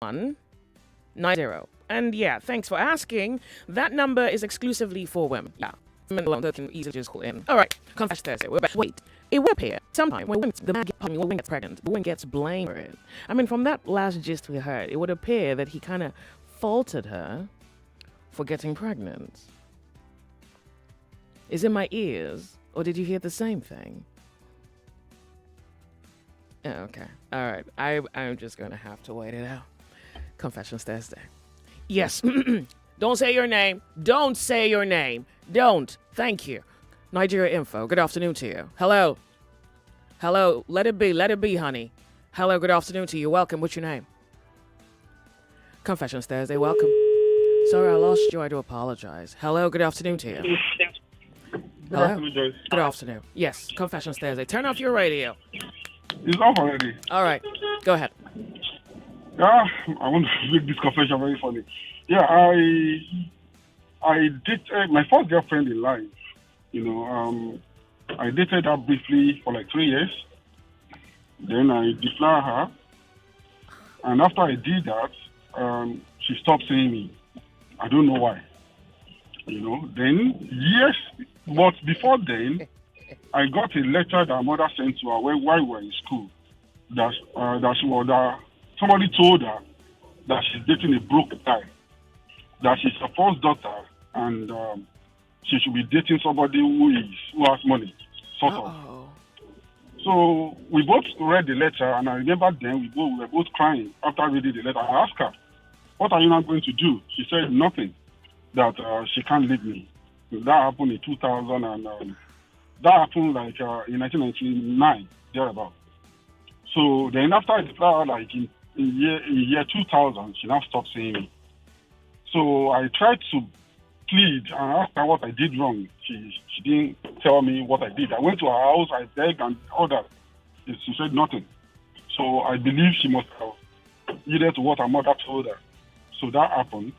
9190. And yeah, thanks for asking. That number is exclusively for women. Yeah. Men alone that can easily just call in. Alright, Confession Thursday. We're back. Wait. It will appear sometime when the man gets pregnant, the woman gets blamed for it. I mean, from that last gist we heard, it would appear that he kind of faulted her for getting pregnant. Is it my ears, or did you hear the same thing? Oh, okay. All right. I'm just going to have to wait it out. Confessions Thursday. Yes. Don't say your name. Don't say your name. Don't. Thank you. Nigeria Info. Good afternoon to you. Hello. Hello. Let it be. Let it be, honey. Hello. Good afternoon to you. Welcome. What's your name? Confessions Thursday. Welcome. Sorry, I lost you. I do apologize. Hello. Good afternoon to you. Good afternoon, Joyce. Good afternoon. Yes. Confessions Thursday. Turn off your radio. It's off already. All right. Go ahead. Yeah, I want to make this confession very funny. Yeah, I dated my first girlfriend in life. I dated her briefly for like 3 years. Then I declared her. And after I did that, she stopped seeing me. I don't know why. Then, yes, but before then, I got a letter that her mother sent to her while we were in school. Somebody told her that she's dating a broke guy. That she's her first daughter, and she should be dating somebody who has money, sort of. So we both read the letter, and I remember then we were both crying after reading the letter. I asked her, "What are you now going to do?" She said nothing. That she can't leave me. That happened in 2000, and that happened like in 1999, thereabout. So then after I declared, like in year 2000, she now stopped seeing me. So I tried to plead and ask her what I did wrong. She didn't tell me what I did. I went to her house, I begged and all that. She said nothing. So I believe she must have yielded to what her mother told her. So that happened.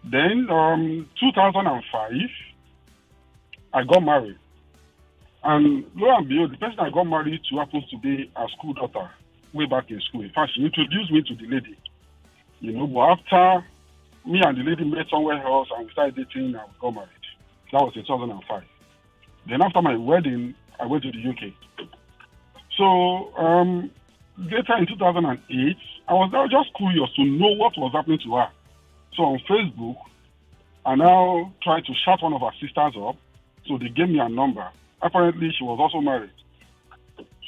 Then 2005, I got married. And lo and behold, the person I got married to happens to be a school daughter way back in school. In fact, she introduced me to the lady. But after me and the lady met somewhere else and we started dating and we got married. That was in 2005. Then after my wedding, I went to the UK. So later in 2008, I was just curious to know what was happening to her. So on Facebook, I now tried to shout one of her sisters up. So they gave me a number. Apparently, she was also married.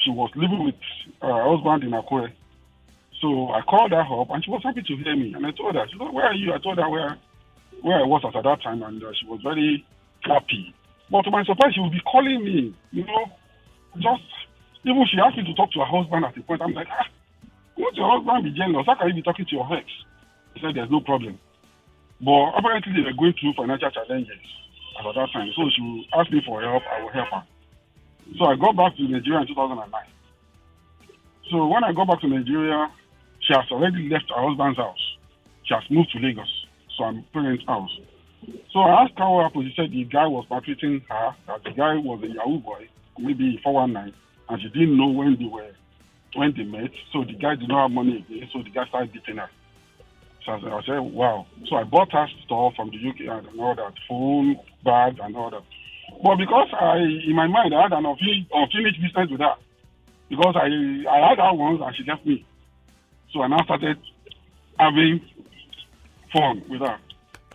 She was living with her husband in Akure. So I called her up, and she was happy to hear me. And I told her, she said, "Where are you?" I told her where I was at that time, and she was very happy. But to my surprise, she would be calling me, just, even she asked me to talk to her husband at the point. I'm like, won't your husband be jealous? How can you be talking to your ex? She said, there's no problem. But apparently, they were going through financial challenges at that time. So she asked me for help, I will help her. So I got back to Nigeria in 2009. So when I got back to Nigeria, she has already left her husband's house. She has moved to Lagos, so I'm parents' house. So I asked her what happened. She said the guy was maltreating her, that the guy was a Yahoo boy, maybe 419, and she didn't know when they met. So the guy did not have money again, so the guy started beating her. So I said, wow. So I bought her stuff from the UK and all that, phone, bag, and all that. But because in my mind, I had an unfinished business with her. Because I had her once and she left me. So I now started having fun with her.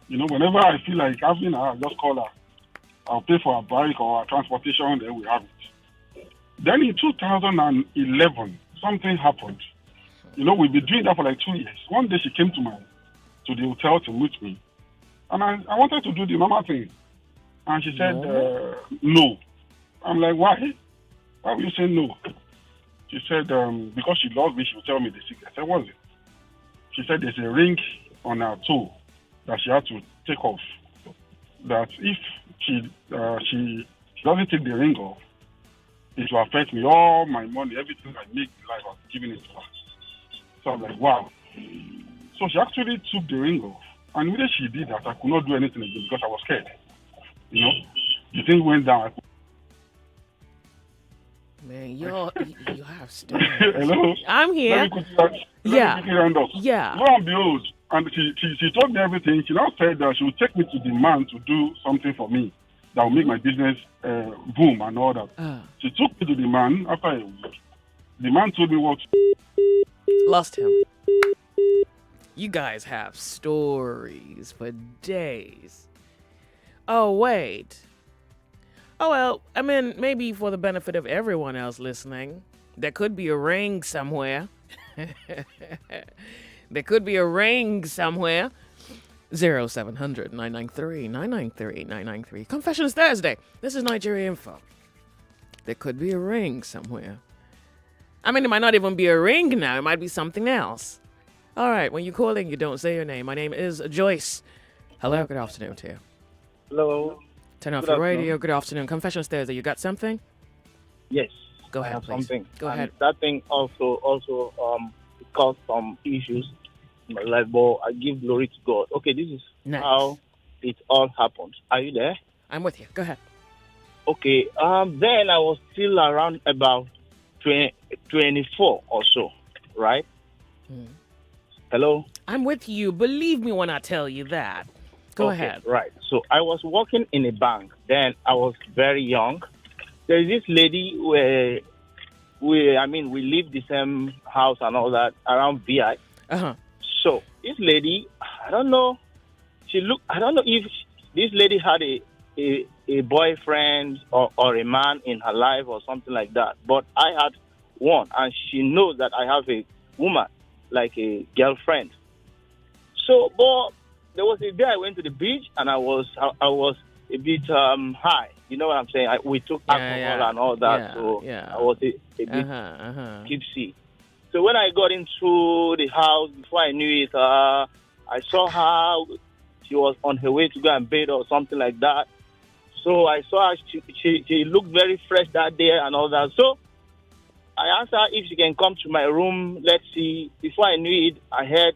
Whenever I feel like having her, I just call her. I'll pay for her bike or her transportation, then we have it. Then in 2011, something happened. We've been doing that for like 2 years. One day she came to the hotel to meet me. And I wanted to do the normal thing. And she said, no. I'm like, why? Why would you say no? She said, because she loves me, she will tell me the secret. I said, what is it? She said there's a ring on her toe that she had to take off. That if she doesn't take the ring off, it will affect me. All my money, everything I make in life, I'm giving it to her. So I'm like, wow. So she actually took the ring off. And when she did that, I could not do anything again because I was scared. The thing went down. Man, you have stories. Hello? I'm here. Let me quickly round up. Yeah. Lo and behold, and she told me everything. She now said that she would take me to the man to do something for me that will make my business boom and all that. She took me to the man after a week. The man told me what. Lost him. You guys have stories for days. Oh, wait. Oh, well, I mean, maybe for the benefit of everyone else listening, there could be a ring somewhere. There could be a ring somewhere. 0700 993 993 993. Confessions Thursday. This is Nigeria Info. There could be a ring somewhere. I mean, it might not even be a ring now. It might be something else. All right, when you call in, you don't say your name. My name is Joyce. Hello, good afternoon to you. Hello. Turn off your radio. Good afternoon. Confessions Thursday. You got something? Yes. Go ahead, I have please. something. Go ahead. That thing also caused some issues in my life, but I give glory to God. Okay, this is Nice. how it all happened. Are you there? I'm with you. Go ahead. Okay. Then I was still around about 24 or so, right? Hello. I'm with you. Believe me when I tell you that. Go ahead. Right. So I was working in a bank. Then I was very young. There's this lady where we live the same house and all that around VI. So this lady, I don't know if this lady had a boyfriend or a man in her life or something like that. But I had one, and she knows that I have a woman, like a girlfriend. So, but there was a day I went to the beach and I was a bit high. You know what I'm saying? We took alcohol and all that, I was a bit tipsy. So when I got into the house, before I knew it, I saw her. She was on her way to go and bathe or something like that. So I saw her. She looked very fresh that day and all that. So I asked her if she can come to my room. Let's see. Before I knew it, I heard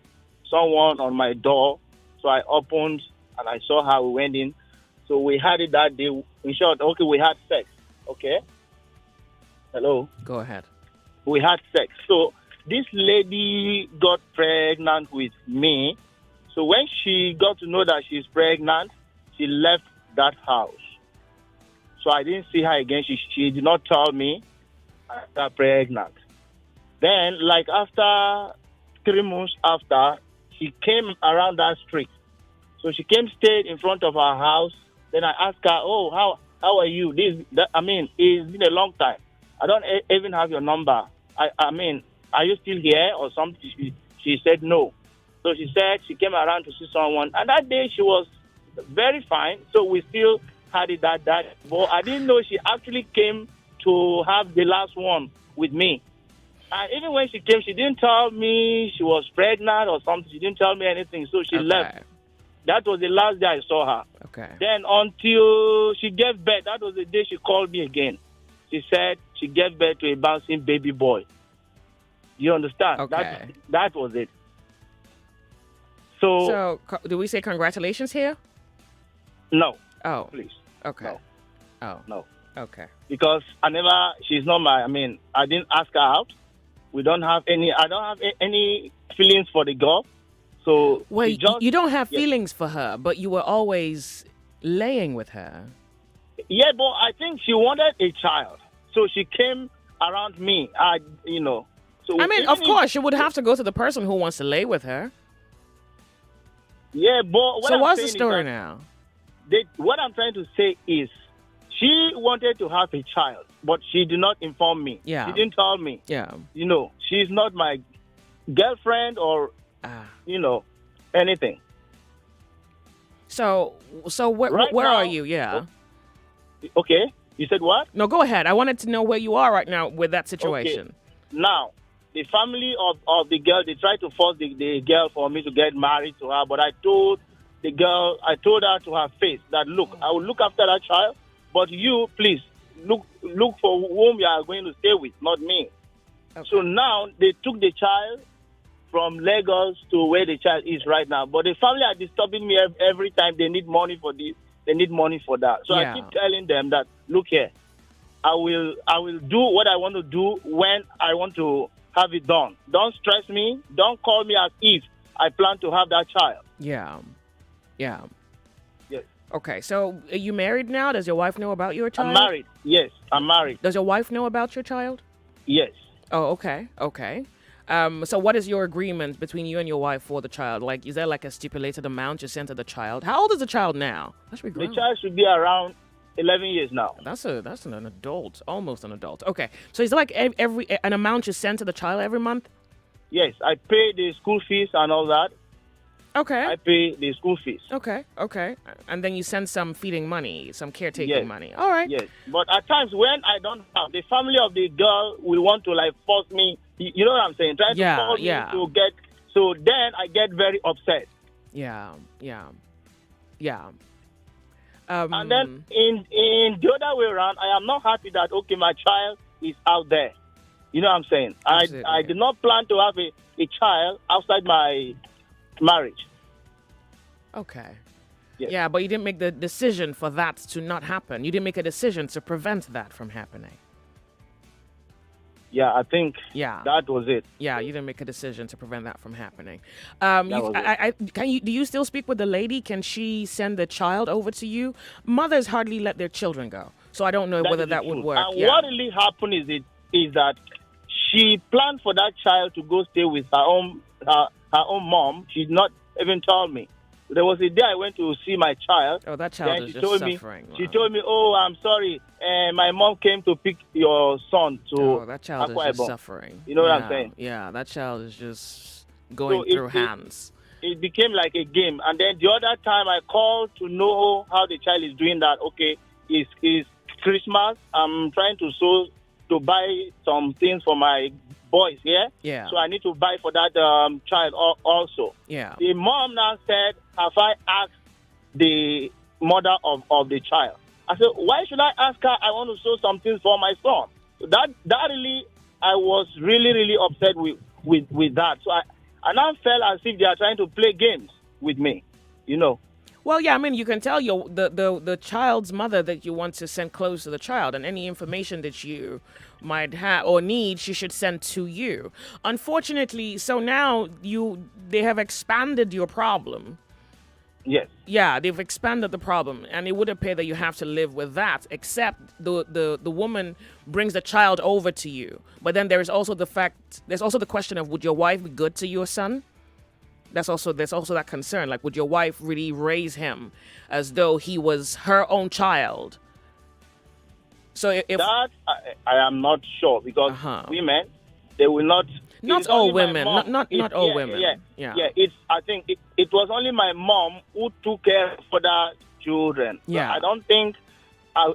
someone on my door. So I opened and I saw her. We went in. So we had it that day. In short, okay, we had sex. Okay. Hello. Go ahead. We had sex. So this lady got pregnant with me. So when she got to know that she's pregnant, she left that house. So I didn't see her again. She did not tell me I got pregnant. Then, like after 3 months after, she came around that street. So she came, stayed in front of our house. Then I asked her, "Oh, how are you? It's been a long time. I don't even have your number. Are you still here or something?" She said no. So she said she came around to see someone, and that day she was very fine. So we still had it that. But I didn't know she actually came to have the last one with me. And even when she came, she didn't tell me she was pregnant or something. She didn't tell me anything. So she left. That was the last day I saw her. Okay. Then until she gave birth, that was the day she called me again. She said she gave birth to a bouncing baby boy. You understand? Okay. That was it. So do we say congratulations here? No. Oh. Please. Okay. No. Oh. No. Okay. Because she's not I didn't ask her out. I don't have any feelings for the girl. So wait, you don't have feelings for her, but you were always laying with her. Yeah, but I think she wanted a child. So she came around me, So of course, she would have to go to the person who wants to lay with her. Yeah, but what's the story now? What I'm trying to say is she wanted to have a child, but she did not inform me. Yeah. She didn't tell me. Yeah. She's not my girlfriend or, anything. So where are you? Yeah. Okay. You said what? No, go ahead. I wanted to know where you are right now with that situation. Okay. Now, the family of the girl, they tried to force the girl for me to get married to her, but I told her to her face that, look, I will look after that child, but you, please, look for whom you are going to stay with, not me. Okay. So now they took the child from Lagos to where the child is right now. But the family are disturbing me every time. They need money for this. They need money for that. So I keep telling them that, look here, I will do what I want to do when I want to have it done. Don't stress me. Don't call me as if I plan to have that child. Yeah. Yeah. Yes. Okay, so are you married now? Does your wife know about your child? I'm married. Yes, I'm married. Does your wife know about your child? Yes. Oh, okay. Okay. So what is your agreement between you and your wife for the child? Like, is there like a stipulated amount you send to the child? How old is the child now? That should be grown. The child should be around 11 years now. That's an adult, almost an adult. Okay, so is there like an amount you send to the child every month? Yes, I pay the school fees and all that. Okay. I pay the school fees. Okay. And then you send some feeding money, some caretaking Yes. money. All right. Yes, but at times when I don't have, the family of the girl will want to like force me. You know what I'm saying? Try to force me to get. So then I get very upset. Yeah. And then in the other way around, I am not happy that okay, my child is out there. You know what I'm saying? I did not plan to have a child outside my marriage. Okay. Yes. Yeah, but you didn't make the decision for that to not happen. You didn't make a decision to prevent that from happening. Yeah, I think that was it. Yeah, you didn't make a decision to prevent that from happening. Do you still speak with the lady? Can she send the child over to you? Mothers hardly let their children go, so I don't know whether that would work. And what really happened is that she planned for that child to go stay with her own mom. She did not even tell me. There was a day I went to see my child. Oh, that child is just suffering. She told me, "Oh, I'm sorry. My mom came to pick your son to." Oh, that child is just suffering. You know what I'm saying? Yeah, that child is just going through hands. It became like a game. And then the other time I called to know how the child is doing that. Okay, it's Christmas. I'm trying to buy some things for my boys here. Yeah. So I need to buy for that child also. Yeah. The mom now said, have I asked the mother of the child? I said, why should I ask her? I want to sew some things for my son. So that really, I was really, really upset with that. So I now felt as if they are trying to play games with me, you know. Well, yeah, I mean, you can tell the child's mother that you want to send clothes to the child, and any information that you might have or need, she should send to you. Unfortunately, so now they have expanded your problem. Yes. Yeah, they've expanded the problem, and it would appear that you have to live with that, except the woman brings the child over to you. But then there's also the question of, would your wife be good to your son? There's also that concern. Like, would your wife really raise him as though he was her own child? So if that I am not sure, because women, they will not. Not all women. Not all women. Yeah. I think it was only my mom who took care of the children. Yeah. So I don't think. I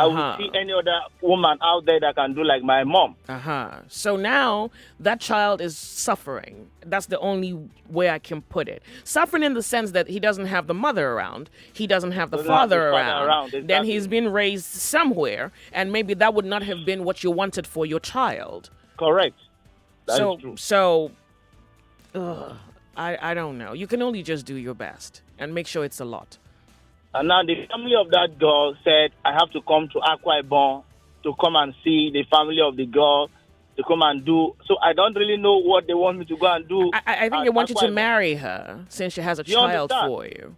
will see any other woman out there that can do like my mom. So now that child is suffering. That's the only way I can put it. Suffering in the sense that he doesn't have the mother around. He doesn't have the father around. Exactly. Then he's been raised somewhere, and maybe that would not have been what you wanted for your child. Correct. That is true. So, I don't know. You can only just do your best and make sure it's a lot. And now the family of that girl said, I have to come to Akwa Ibom to come and see the family of the girl, to come and do. So I don't really know what they want me to go and do. I think they want you to marry her since she has a child for you.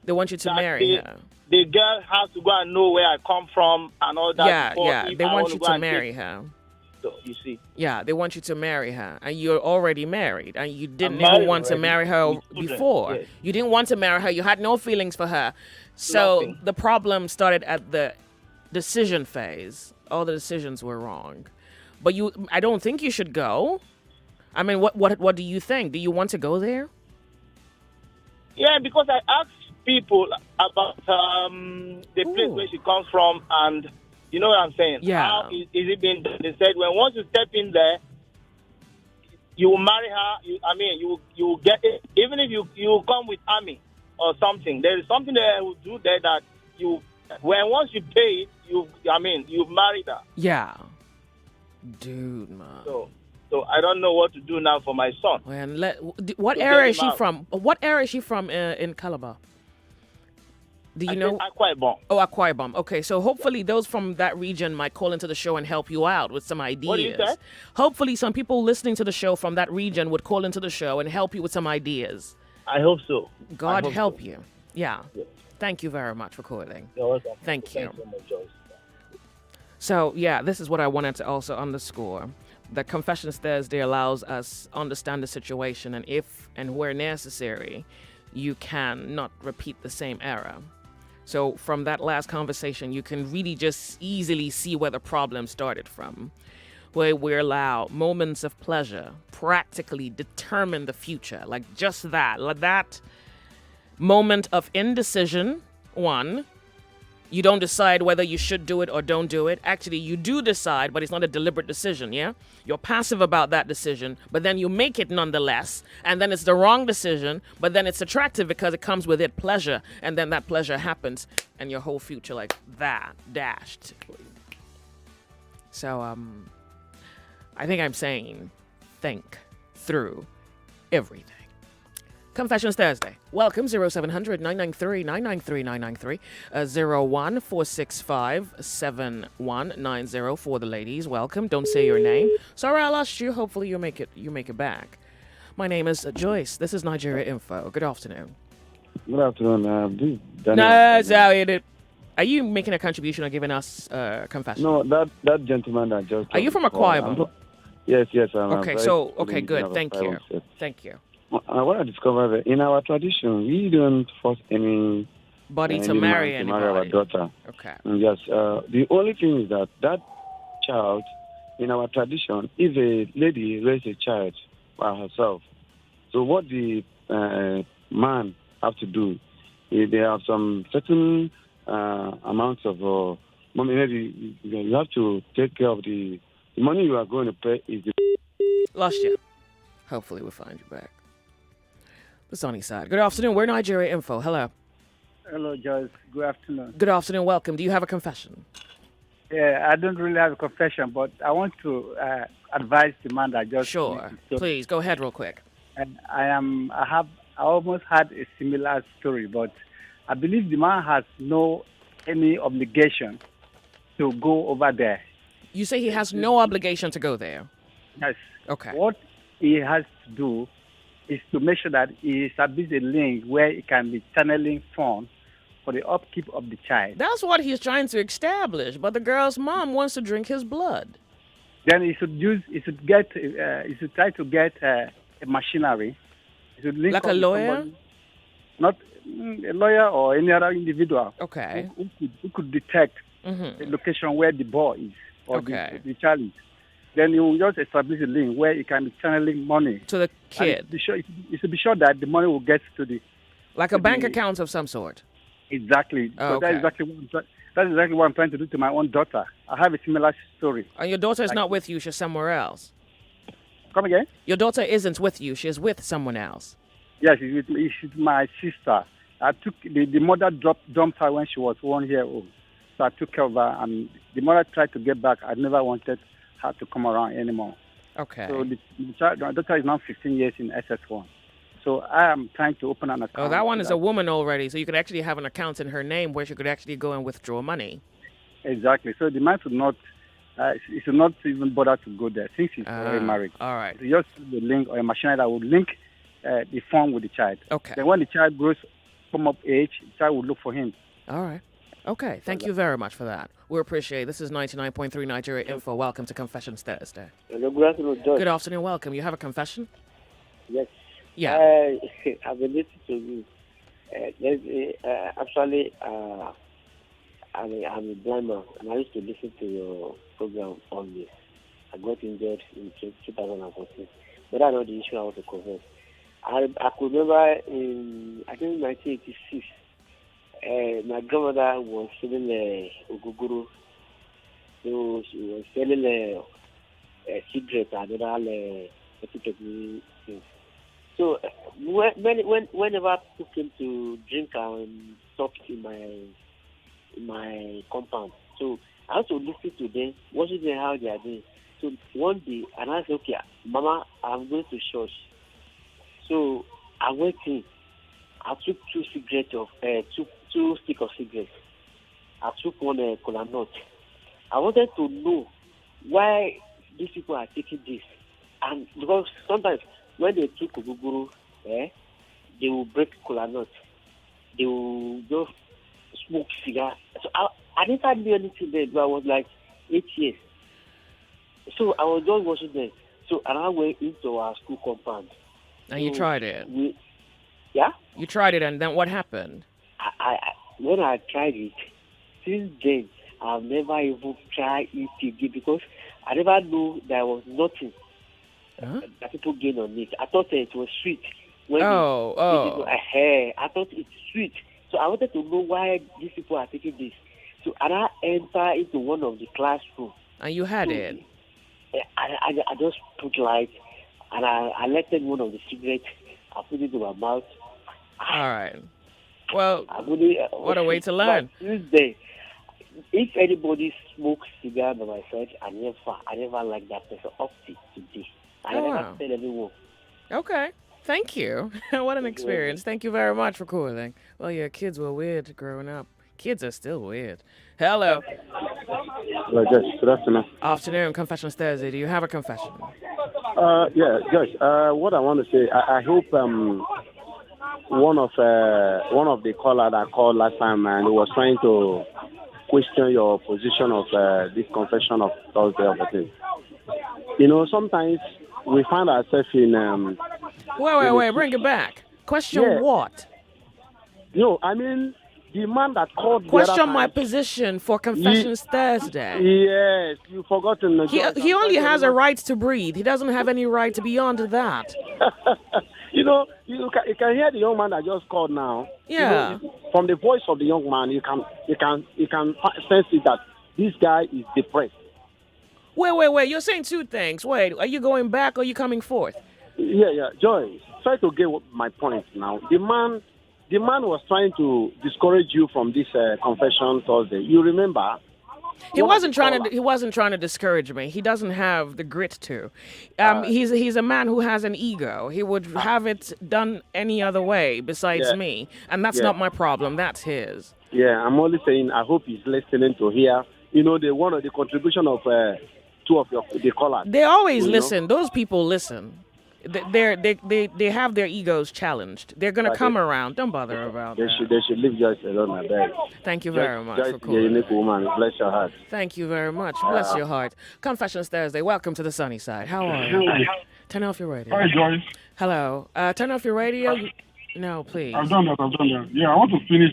They want you to marry her. The girl has to go and know where I come from and all that. Yeah. They want you to marry her. So, you see. Yeah, they want you to marry her, and you're already married, and you didn't even want to marry her before. Yes. You didn't want to marry her. You had no feelings for her. So Nothing. The problem started at the decision phase. All the decisions were wrong. But I don't think you should go. I mean, what do you think? Do you want to go there? Yeah, because I asked people about the place where she comes from, and you know what I'm saying? Yeah. How is it being done? They said, once you step in there, you will marry her. You will get it. Even if you come with army or something, there is something that I will do there that once you pay it, you marry her. Yeah. Dude, man. So I don't know what to do now for my son. What area is she from? What area is she from in Calabar? Do you know? Akwa Ibom. Oh, Akwa Ibom. Okay, so hopefully those from that region might call into the show and help you out with some ideas. What did you say? Hopefully some people listening to the show from that region would call into the show and help you with some ideas. I hope so. God hope help so. you. Yeah. Yes. Thank you very much for calling. You're welcome. Thank you. Thanks so much, Joyce. So, yeah, this is what I wanted to also underscore. That Confessions Thursday allows us understand the situation, and if and where necessary, you can not repeat the same error. So from that last conversation, you can really just easily see where the problem started from, where we allow moments of pleasure practically determine the future. Like just that, like that moment of indecision, one, you don't decide whether you should do it or don't do it. Actually, you do decide, but it's not a deliberate decision, yeah? You're passive about that decision, but then you make it nonetheless, and then it's the wrong decision, but then it's attractive because it comes with it pleasure, and then that pleasure happens, and your whole future like that, dashed. So, I think I'm saying think through everything. Confessions Thursday. Welcome, 0700-993-993-993, 01465-7190 for the ladies. Welcome. Don't say your name. Sorry I lost you. Hopefully you make it back. My name is Joyce. This is Nigeria Info. Good afternoon. Good afternoon. This is Daniel. No, sorry. Are you making a contribution or giving us a confession? No, that gentleman that just... Are you from Akwa Ibom? Yes. Okay, good. Thank you. Thank you. What I discovered in our tradition, we don't force any body to marry anybody. Our daughter. Okay. Yes. The only thing is that child, in our tradition, if a lady raises a child by herself, so what the man have to do is they have some certain amounts of money. Maybe you have to take care of the money you are going to pay. Lost you. Hopefully we'll find you back. The sunny side. Good afternoon. We're Nigeria Info. Hello. Hello, Joyce. Good afternoon. Good afternoon. Welcome. Do you have a confession? Yeah, I don't really have a confession, but I want to advise the man that just... Sure. Please, go ahead real quick. And I almost had a similar story, but I believe the man has any obligation to go over there. You say he has no obligation to go there? Yes. Okay. What he has to do is to make sure that he establishes a link where he can be channeling funds for the upkeep of the child. That's what he's trying to establish, but the girl's mom wants to drink his blood. Then he should try to get a machinery. He should link like up a with lawyer? somebody, not a lawyer or any other individual. Okay. Who could detect the location where the boy is or the child is. Then you will just establish a link where you can be channeling money to the kid. You should be sure that the money will get to the... Like a bank account of some sort. Exactly. Oh, so that's exactly what I'm trying to do to my own daughter. I have a similar story. And your daughter is not with you, she's somewhere else. Come again? Your daughter isn't with you, she's with someone else. Yes, she's my sister. I took the mother dumped her when she was 1 year old. So I took care of her, and the mother tried to get back. I never wanted her to come around anymore. Okay. So my daughter is now 15 years in SS1. So I am trying to open an account. Oh, that one is a woman already, so you could actually have an account in her name where she could actually go and withdraw money. Exactly. So the man should not even bother to go there since he's already married. All right. So just the link or a machine that will link the phone with the child. Okay. Then when the child grows, come up age, the child will look for him. All right. Okay. Thank you very much for that. We appreciate it. This is 99.3 Nigeria Info. Welcome to Confessions Thursday. Hello, good afternoon, Joyce. Good afternoon. Welcome. You have a confession? Yes. Yeah. I've been listening to you. Actually, I'm a blind man, and I used to listen to your program always. I got injured in 2014. But I know the issue I want to confess. I could remember in, I think, 1986, my grandmother was selling Oguguru. So she was selling cigarettes and other things. So whenever people came to drink and talk in my compound, so I had to listen to them, watching them how they are doing. So one day, and I said, okay, Mama, I'm going to church. So I went in. I took two 2 sticks of cigarettes. I took one cola nut. I wanted to know why these people are taking this. And because sometimes when they took Ogogoro, they will break cola nut. They will just smoke cigar. So I didn't do anything then, but I was like 8 years. So I was just watching them. So and I went into our school compound. And you tried it? Yeah? You tried it, and then what happened? When I tried it, since then, I've never even tried it again because I never knew there was nothing that people gain on it. I thought it was sweet. I thought it's sweet. So I wanted to know why these people are taking this. So and I enter into one of the classrooms. And you had it? I just put light and I lighted one of the cigarettes. I put it in my mouth. All right. Well, what a way to learn. Tuesday, if anybody smokes cigar by my side, I never like that person up to today. I never tell anyone. Okay. Thank you. What an experience. Thank you very much for calling. Well, yeah, kids were weird growing up. Kids are still weird. Hello. Hello, Joyce. Good afternoon. Afternoon. Confessions Thursday. Do you have a confession? Yeah, Joyce. What I want to say, I hope one of the callers that called last time and he was trying to question your position of this confession of Thursday of the thing. You know, sometimes we find ourselves in. Wait, bring it back. Question what? No, I mean the man that called. Question my position for Confessions Thursday. Yes, you forgotten. He only has a right to breathe. He doesn't have any right to beyond that. You know, you can hear the young man that just called now. Yeah. You know, from the voice of the young man, you can sense it that this guy is depressed. Wait. You're saying two things. Wait, are you going back or are you coming forth? Yeah. Joyce, try to get my point now. The man was trying to discourage you from this confession Thursday. You remember? He wasn't trying to discourage me. He doesn't have the grit to. He's a man who has an ego. He would have it done any other way besides me, and that's not my problem. That's his. Yeah, I'm only saying I hope he's listening to hear. You know, one of the contribution of two of the callers. They always listen. Those people listen. They have their egos challenged. They're gonna come around. Don't bother about that. They should leave Joyce alone, I beg. Thank you very much for calling. You're a unique woman. Bless your heart. Thank you very much. Bless your heart. Confessions Thursday. Welcome to the sunny side. How are you? Turn off your radio. Hi, Joyce. Hello. Turn off your radio. No, please. I've done that. Yeah, I want to finish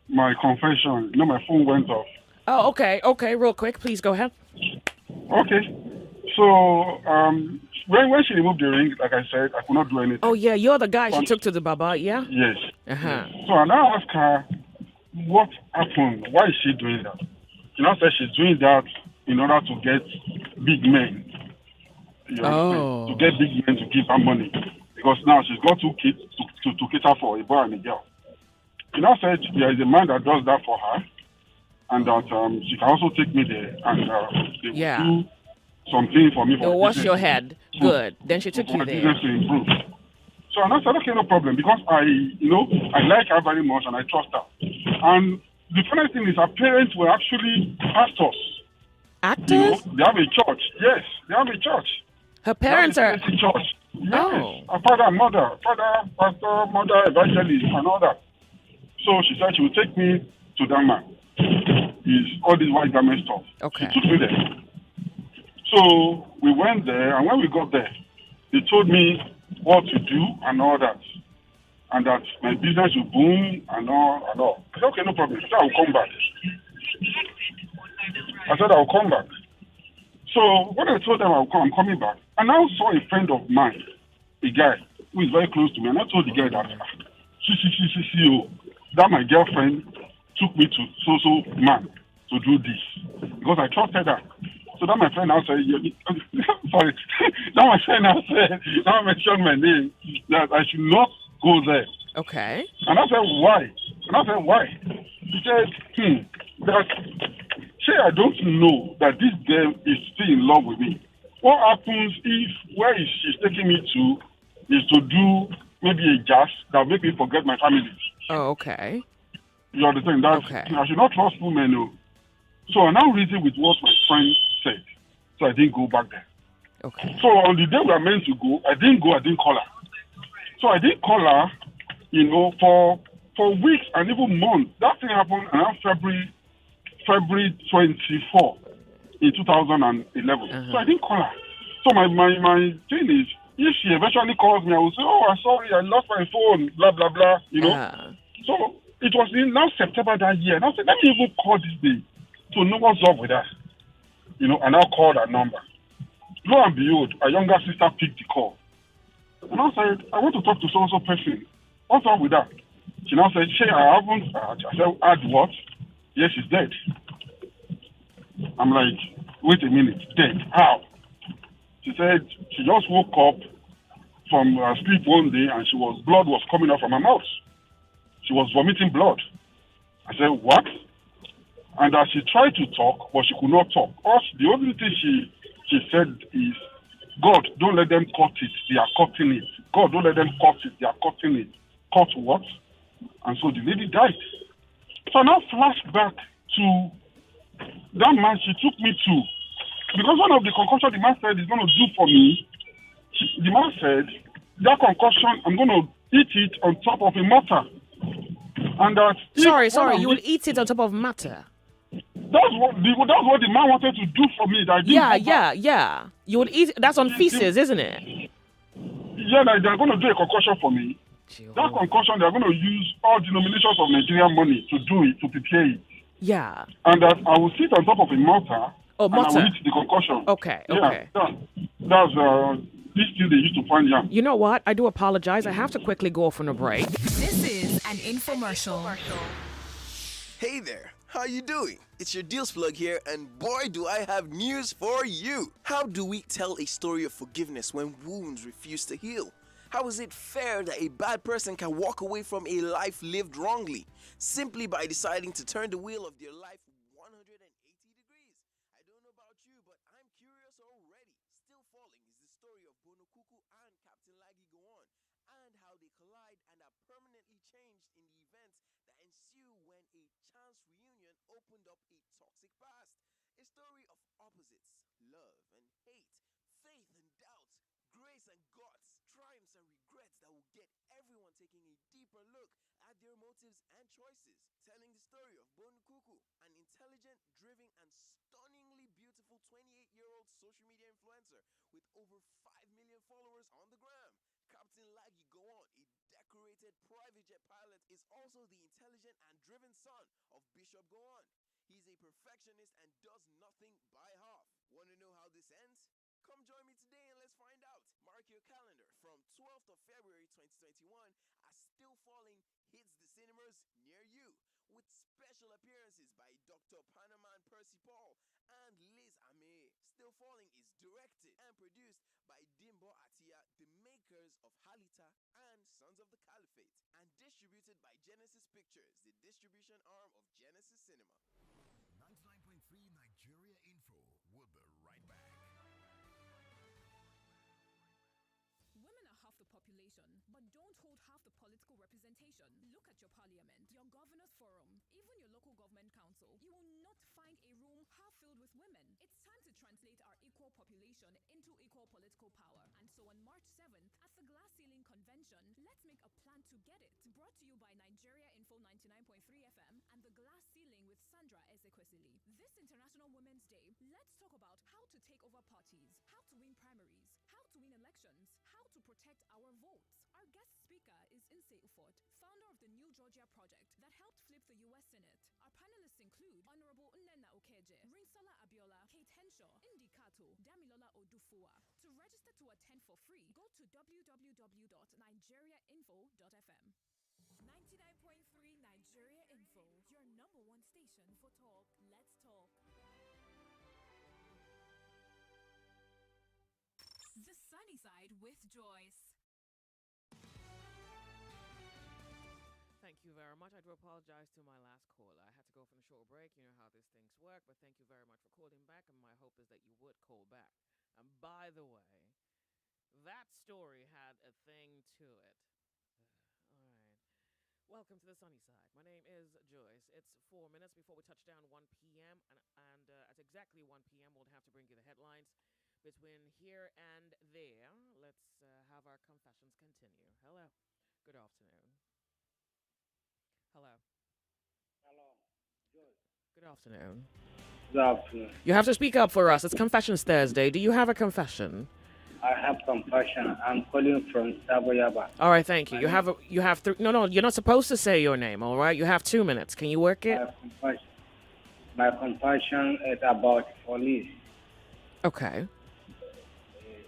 my confession. You know, my phone went off. Oh, okay. Real quick, please go ahead. Okay. So, when she removed the ring, like I said, I could not do anything. Oh, yeah, you're the guy she took to the Baba, yeah? Yes. Uh-huh. So I now asked her, what happened? Why is she doing that? She now said she's doing that in order to get big men. To get big men to give her money. Because now she's got 2 kids to cater for, a boy and a girl. She now said there is a man that does that for her, and that she can also take me there, and they will do something for me. They'll wash your head. Good. Then she took you there. Business to improve. So I said, okay, no problem, because I like her very much and I trust her. And the funny thing is, her parents were actually pastors. Actors? They have a church. Yes, they have a church. Her parents are. Church. Yes. Oh. Her father and mother, pastor, mother, evangelist, and all that. So she said she would take me to that man. He's all this white garment stuff. Okay. She took me there. So we went there, and when we got there, they told me what to do and all that, and that my business will boom and all. I said, okay, no problem. I said, I'll come back. I'll come back. So when I told them I'm coming back, I now saw a friend of mine, a guy who is very close to me, and I told the guy that, that my girlfriend took me to so man to do this, because I trusted her. So that my friend now said, sorry, that my friend now said, now mentioned my name, that I should not go there. Okay. And I said, why? He said, that, I don't know that this girl is still in love with me. What happens if where she's taking me to is to do maybe a jazz that will make me forget my family? Oh, okay. You understand? That Okay. I should not trust women. No. So I now reason with what my friend said. So I didn't go back there. Okay. So on the day we were meant to go, I didn't go. I didn't call her. So I didn't call her, for weeks and even months. That thing happened around February 24 in 2011. So I didn't call her. So my thing is, if she eventually calls me, I will say, oh, I'm sorry, I lost my phone, blah, blah, blah, So it was in now September that year. And I said, let me even call this day to know what's up with us. And I'll call that number. Lo and behold, a younger sister picked the call. And I said, I want to talk to so-and-so person. What's up with that? She now said, Shay, I haven't. I said, add what? Yes, she's dead. I'm like, wait a minute, dead? How? She said she just woke up from sleep one day and blood was coming out from her mouth. She was vomiting blood. I said, what? And she tried to talk, but she could not talk. The only thing she said is, God, don't let them cut it. They are cutting it. God, don't let them cut it. They are cutting it. Cut what? And so the lady died. So I now flash back to that man she took me to. Because one of the concussion the man said is going to do for me, the man said, that concussion, I'm going to eat it on top of a mortar. And that... Sorry, you will eat it on top of matter? That's what the man wanted to do for me. That Yeah. You would eat... That's on feces, isn't it? Yeah, they're going to do a concussion for me. That concussion, they're going to use all denominations of Nigerian money to do it, to prepare it. Yeah. And that I will sit on top of a mortar. Oh, mortar. And I will eat the concussion. Okay. That's this thing they used to find yam. You know what? I do apologize. I have to quickly go off on a break. This is an infomercial. Hey there. How you doing? It's your Deals Plug here, and boy do I have news for you. How do we tell a story of forgiveness when wounds refuse to heal? How is it fair that a bad person can walk away from a life lived wrongly simply by deciding to turn the wheel of their life 180 degrees? I don't know about you, but I'm curious already. Still Falling is the story of Bono Kuku and Captain Lagi Gowon, and how they collide and are permanently changed in the events that ensue when a chance reunion opened up a toxic past. A story of opposites, love and hate, faith and doubt, grace and guts, triumphs and regrets that will get everyone taking a deeper look at their motives and choices. Telling the story of Bono Kuku, an intelligent, driven and stunningly beautiful 28-year-old social media influencer with over 5 million followers on the gram. Captain Lagi Gowon, a decorated private jet pilot, is also the intelligent and driven son of Bishop Gowon. He's a perfectionist and does nothing by half. Want to know how this ends? Come join me today and let's find out. Mark your calendar from 12th of February 2021 as Still Falling hits the cinemas near you, with special appearances by Dr. Panaman Percy Paul and Liz Ame. Still Falling is directed and produced by Dimbo Atia, the makers of Halita and Sons of the Caliphate, and distributed by Genesis Pictures, the distribution arm of Genesis Cinema. 99.3 Nigeria Info. We'll be right back. Women are half the population, but don't hold half the political representation. Look at your parliament, your governor's forum, even your local government council. You will not find a room half filled with women. It's time to translate our equal population into equal political power. And so on March 7th, at the Glass Ceiling Convention, let's make a plan to get it. Brought to you by Nigeria Info 99.3 FM and the Glass Ceiling with Sandra Ezekwesili. This International Women's Day, let's talk about how to take over parties, how to win primaries, how to win elections, how to protect our votes. Our guest speaker is Inse Ufot, founder of the New Georgia Project that helped flip the U.S. Senate. Our panelists include Honorable Nnenna Okeje, Rinsola Abiola, Kate Henshaw, Indi Kato, Damilola Odufua. To register to attend for free, go to www.nigeriainfo.fm. 99.3 Nigeria Info, your number one station for talk. Let's talk. The Sunny Side with Joyce. Thank you very much. I do apologize to my last caller. I had to go for a short break. You know how these things work. But thank you very much for calling back. And my hope is that you would call back. And by the way, that story had a thing to it. All right. Welcome to the sunny side. My name is Joyce. It's 4 minutes before we touch down 1 p.m. And at exactly 1 p.m., we'll have to bring you the headlines between here and there. Let's have our confessions continue. Hello. Good afternoon. Hello. Hello. Good. Good afternoon. Good afternoon. You have to speak up for us. It's Confessions Thursday. Do you have a confession? I have compassion. I'm calling from Saboyaba. All right, thank you. You have no, you're not supposed to say your name, all right? You have 2 minutes. Can you work it? My compassion is about police. Okay.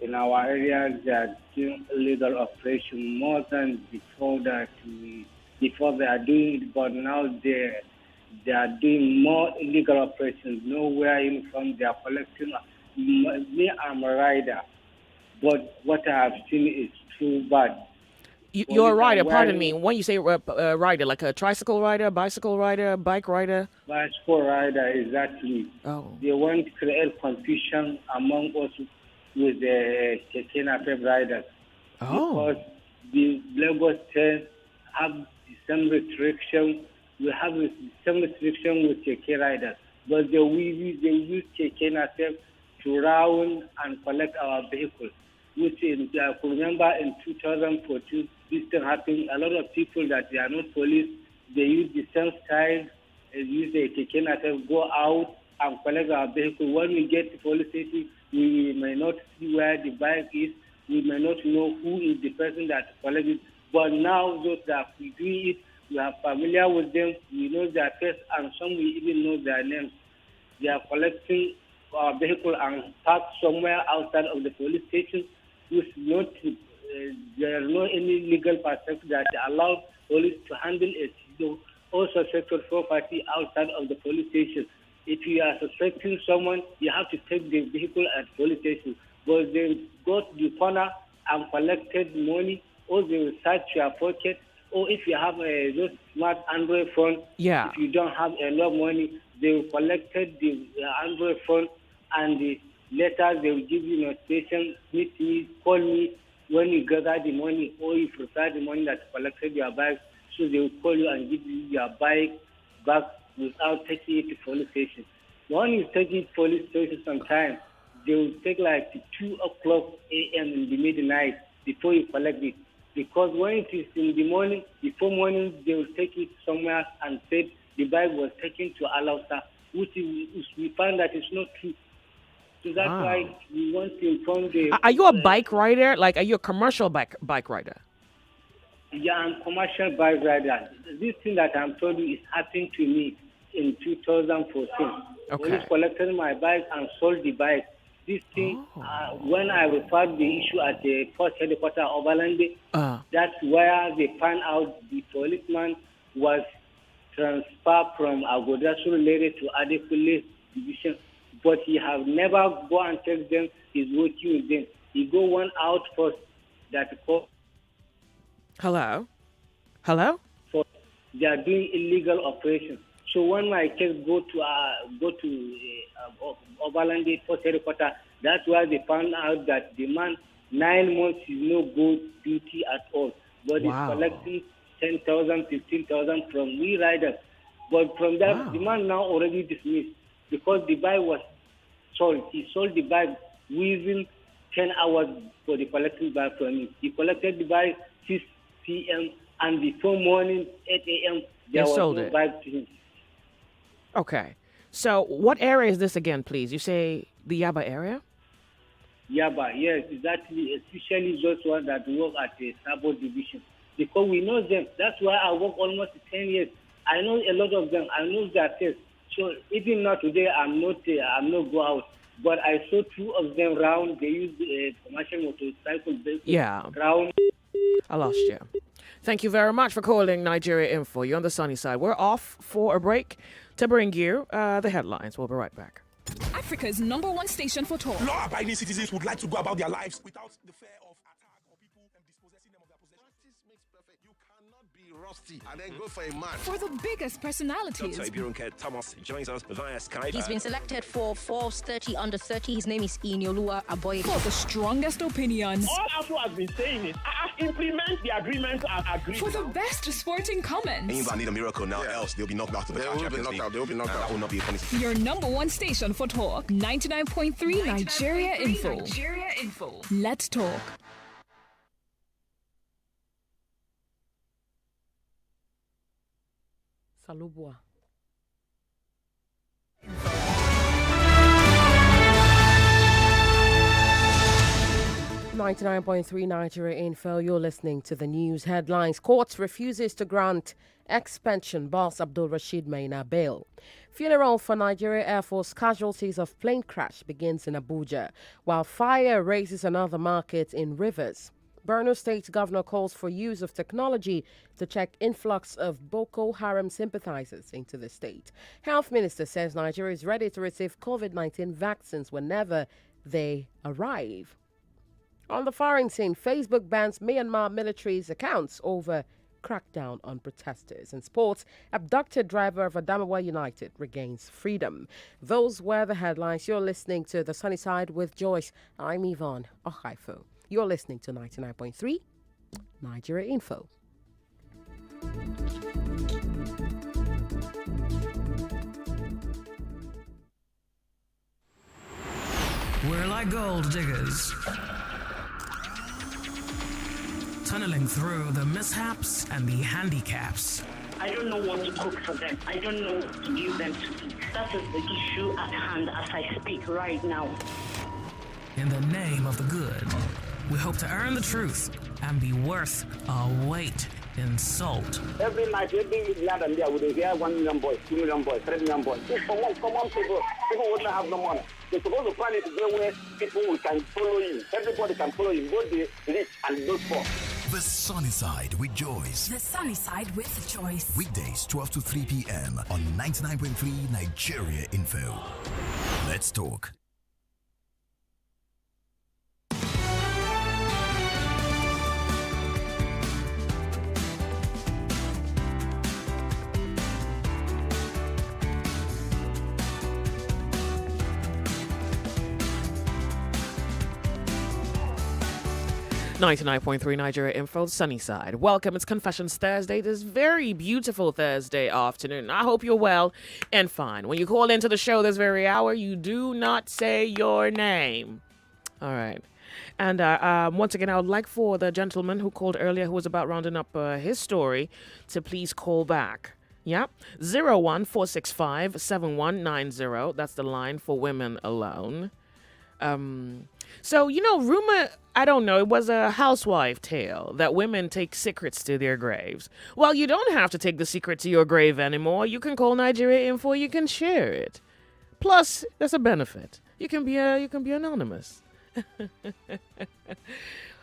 In our area, they are doing illegal operation more than before that. Before they are doing it, but now they are doing more illegal operations. Nowhere uniform. They are collecting. Me, I'm a rider. But what I have seen is too bad. You're a rider, pardon me. When you say rider, like a tricycle rider, bicycle rider, bike rider? Bicycle rider, exactly. Oh. They want to create confusion among us with the Keke Napep riders. Oh. Because the Lagos State have the same restriction. We have the same restriction with Keke riders. But they use Keke Napep to round and collect our vehicles. Which I could remember in 2014, this thing happened. A lot of people that they are not police, they use the same style, use the Keke, go out and collect our vehicle. When we get to police station, we may not see where the bike is. We may not know who is the person that collected it. But now those that we do it, we are familiar with them. We know their face, and some we even know their names. They are collecting our vehicle and parked somewhere outside of the police station. There is no any legal perspective that allows police to handle all suspected property outside of the police station. If you are suspecting someone, you have to take the vehicle at police station. But they go to the corner and collected money, or they will search your pocket, or if you have those smart Android phone, if you don't have enough money, they will collected the Android phone, and later they will give you notification, meet me, call me when you gather the money, or you prefer the money that collected your bike. So they will call you and give you your bike back without taking it to police station. When you take it to police station sometime, they will take like 2 o'clock a.m. in the midnight before you collect it. Because when it is in the morning, before morning, they will take it somewhere and say the bike was taken to Alausa, which we find that it's not true. So that's why we want to inform the... Are you a bike rider? Like, are you a commercial bike rider? Yeah, I'm commercial bike rider. This thing that I'm telling you is happening to me in 2014. Okay. Police collected my bike and sold the bike. This thing, when I referred the issue at the first headquarters of Alande, that's where they found out the policeman was transferred from Agodasu related to Adekunle division. But he have never go and check them. He's working with them. He go one out first that call. Hello? So they are doing illegal operations. So when my case go to Obalande Post Headquarters, that's why they found out that the man 9 months is no good duty at all. But he's collecting 10,000, 15,000 from we riders. But from that, the man now already dismissed because the bike was sold. He sold the bike within 10 hours for the collecting bike from me. He collected the bike 6 p.m. and before morning 8 a.m. there was no bike to him. Okay. So what area is this again, please? You say the Yaba area? Yaba, yes, exactly. Especially those ones that work at the Sabo division. Because we know them. That's why I work almost 10 years. I know a lot of them. I know their taste. So even now today, I'm not go out. But I saw 2 of them round. They use commercial motorcycle round. I lost you. Thank you very much for calling Nigeria Info. You're on the sunny side. We're off for a break to bring you the headlines. We'll be right back. Africa's #1 station for talk. Law-abiding citizens would like to go about their lives without the fear of attack or people dispossessing them of their possessions. Practice makes perfect. You cannot be rusty and then go for a man. For the biggest personalities. Dr. Ibirunke Thomas joins us via Skype. He's been selected for Forbes 30 under 30. His name is Onyemuwa Aboye. For the strongest opinions. All Afro has been saying is, implement the agreements and agree. For the best sporting comments. England need a miracle now, else they'll be knocked out of the Champions League. They will be knocked out. That will not be a funny situation. Your number one station for talk. 99.3 Nigeria Info. Let's talk. Salubwa. 99.3 Nigeria Info. You're listening to the news headlines. Court refuses to grant ex-pension boss Abdul Rashid Maina bail. Funeral for Nigeria Air Force casualties of plane crash begins in Abuja, while fire raises another market in Rivers. Borno State Governor calls for use of technology to check influx of Boko Haram sympathizers into the state. Health Minister says Nigeria is ready to receive COVID-19 vaccines whenever they arrive. On the foreign scene, Facebook bans Myanmar military's accounts over crackdown on protesters. In sports, abducted driver of Adamawa United regains freedom. Those were the headlines. You're listening to The Sunny Side with Joyce. I'm Yvonne Ohaifo. You're listening to 99.3 Nigeria Info. We're like gold diggers, tunneling through the mishaps and the handicaps. I don't know what to cook for them. I don't know what to give them to eat. That is the issue at hand as I speak right now. In the name of the good, we hope to earn the truth and be worth our weight in salt. Every night, every land and there, we hear 1 million boys, 2 million boys, 3 million boys. It's for common people wouldn't have no money. They're supposed to plan it where people can follow you. Everybody can follow you, both the rich and those poor. The Sunny Side with Joyce. The Sunny Side with Joyce. Weekdays 12 to 3 p.m. on 99.3 Nigeria Info. Let's talk. .3 Nigeria Info, Sunny Side. Welcome, it's Confessions Thursday, this very beautiful Thursday afternoon. I hope you're well and fine. When you call into the show this very hour, you do not say your name. All right. And once again, I would like for the gentleman who called earlier, who was about rounding up his story, to please call back. Yeah, 014657190. That's the line for women alone. So, rumor, I don't know, it was a housewife tale that women take secrets to their graves. Well, you don't have to take the secret to your grave anymore. You can call Nigeria Info, you can share it. Plus, there's a benefit. You can be anonymous.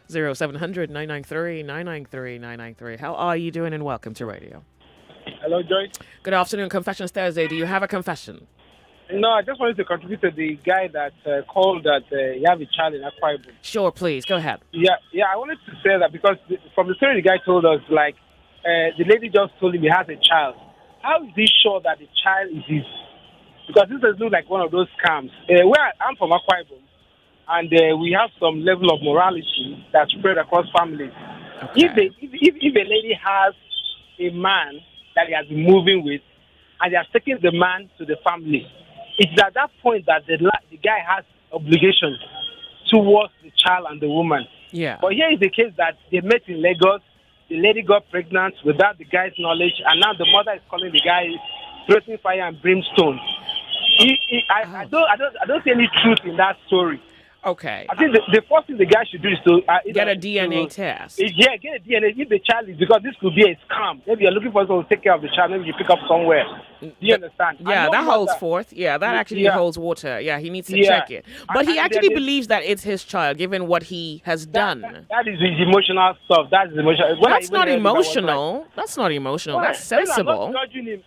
0700-993-993-993. How are you doing, and welcome to radio. Hello, Joyce. Good afternoon, Confessions Thursday. Do you have a confession? No, I just wanted to contribute to the guy that called that he have a child in Akwa Ibom. Sure, please. Go ahead. Yeah, I wanted to say that because from the story the guy told us, the lady just told him he has a child. How is he sure that the child is his? Because this does look like one of those scams. I'm from Akwa Ibom, and we have some level of morality that's spread across families. Okay. If a lady has a man that he has been moving with, and they are taking the man to the family, it's at that point that the guy has obligations towards the child and the woman. Yeah. But here is the case that they met in Lagos. The lady got pregnant without the guy's knowledge, and now the mother is calling the guy breathing fire and brimstone. I don't see any truth in that story. Okay. I think the first thing the guy should do is to get a DNA test. Yeah, get a DNA. If the child is, because this could be a scam. Maybe you're looking for someone to take care of the child. Maybe you pick up somewhere. Do you understand? Yeah, that holds forth. Yeah, that actually holds water. Yeah, he needs to check it. But he actually believes that it's his child, given what he has done. That is his emotional stuff. That's emotional. That's not emotional. That's not emotional. That's sensible.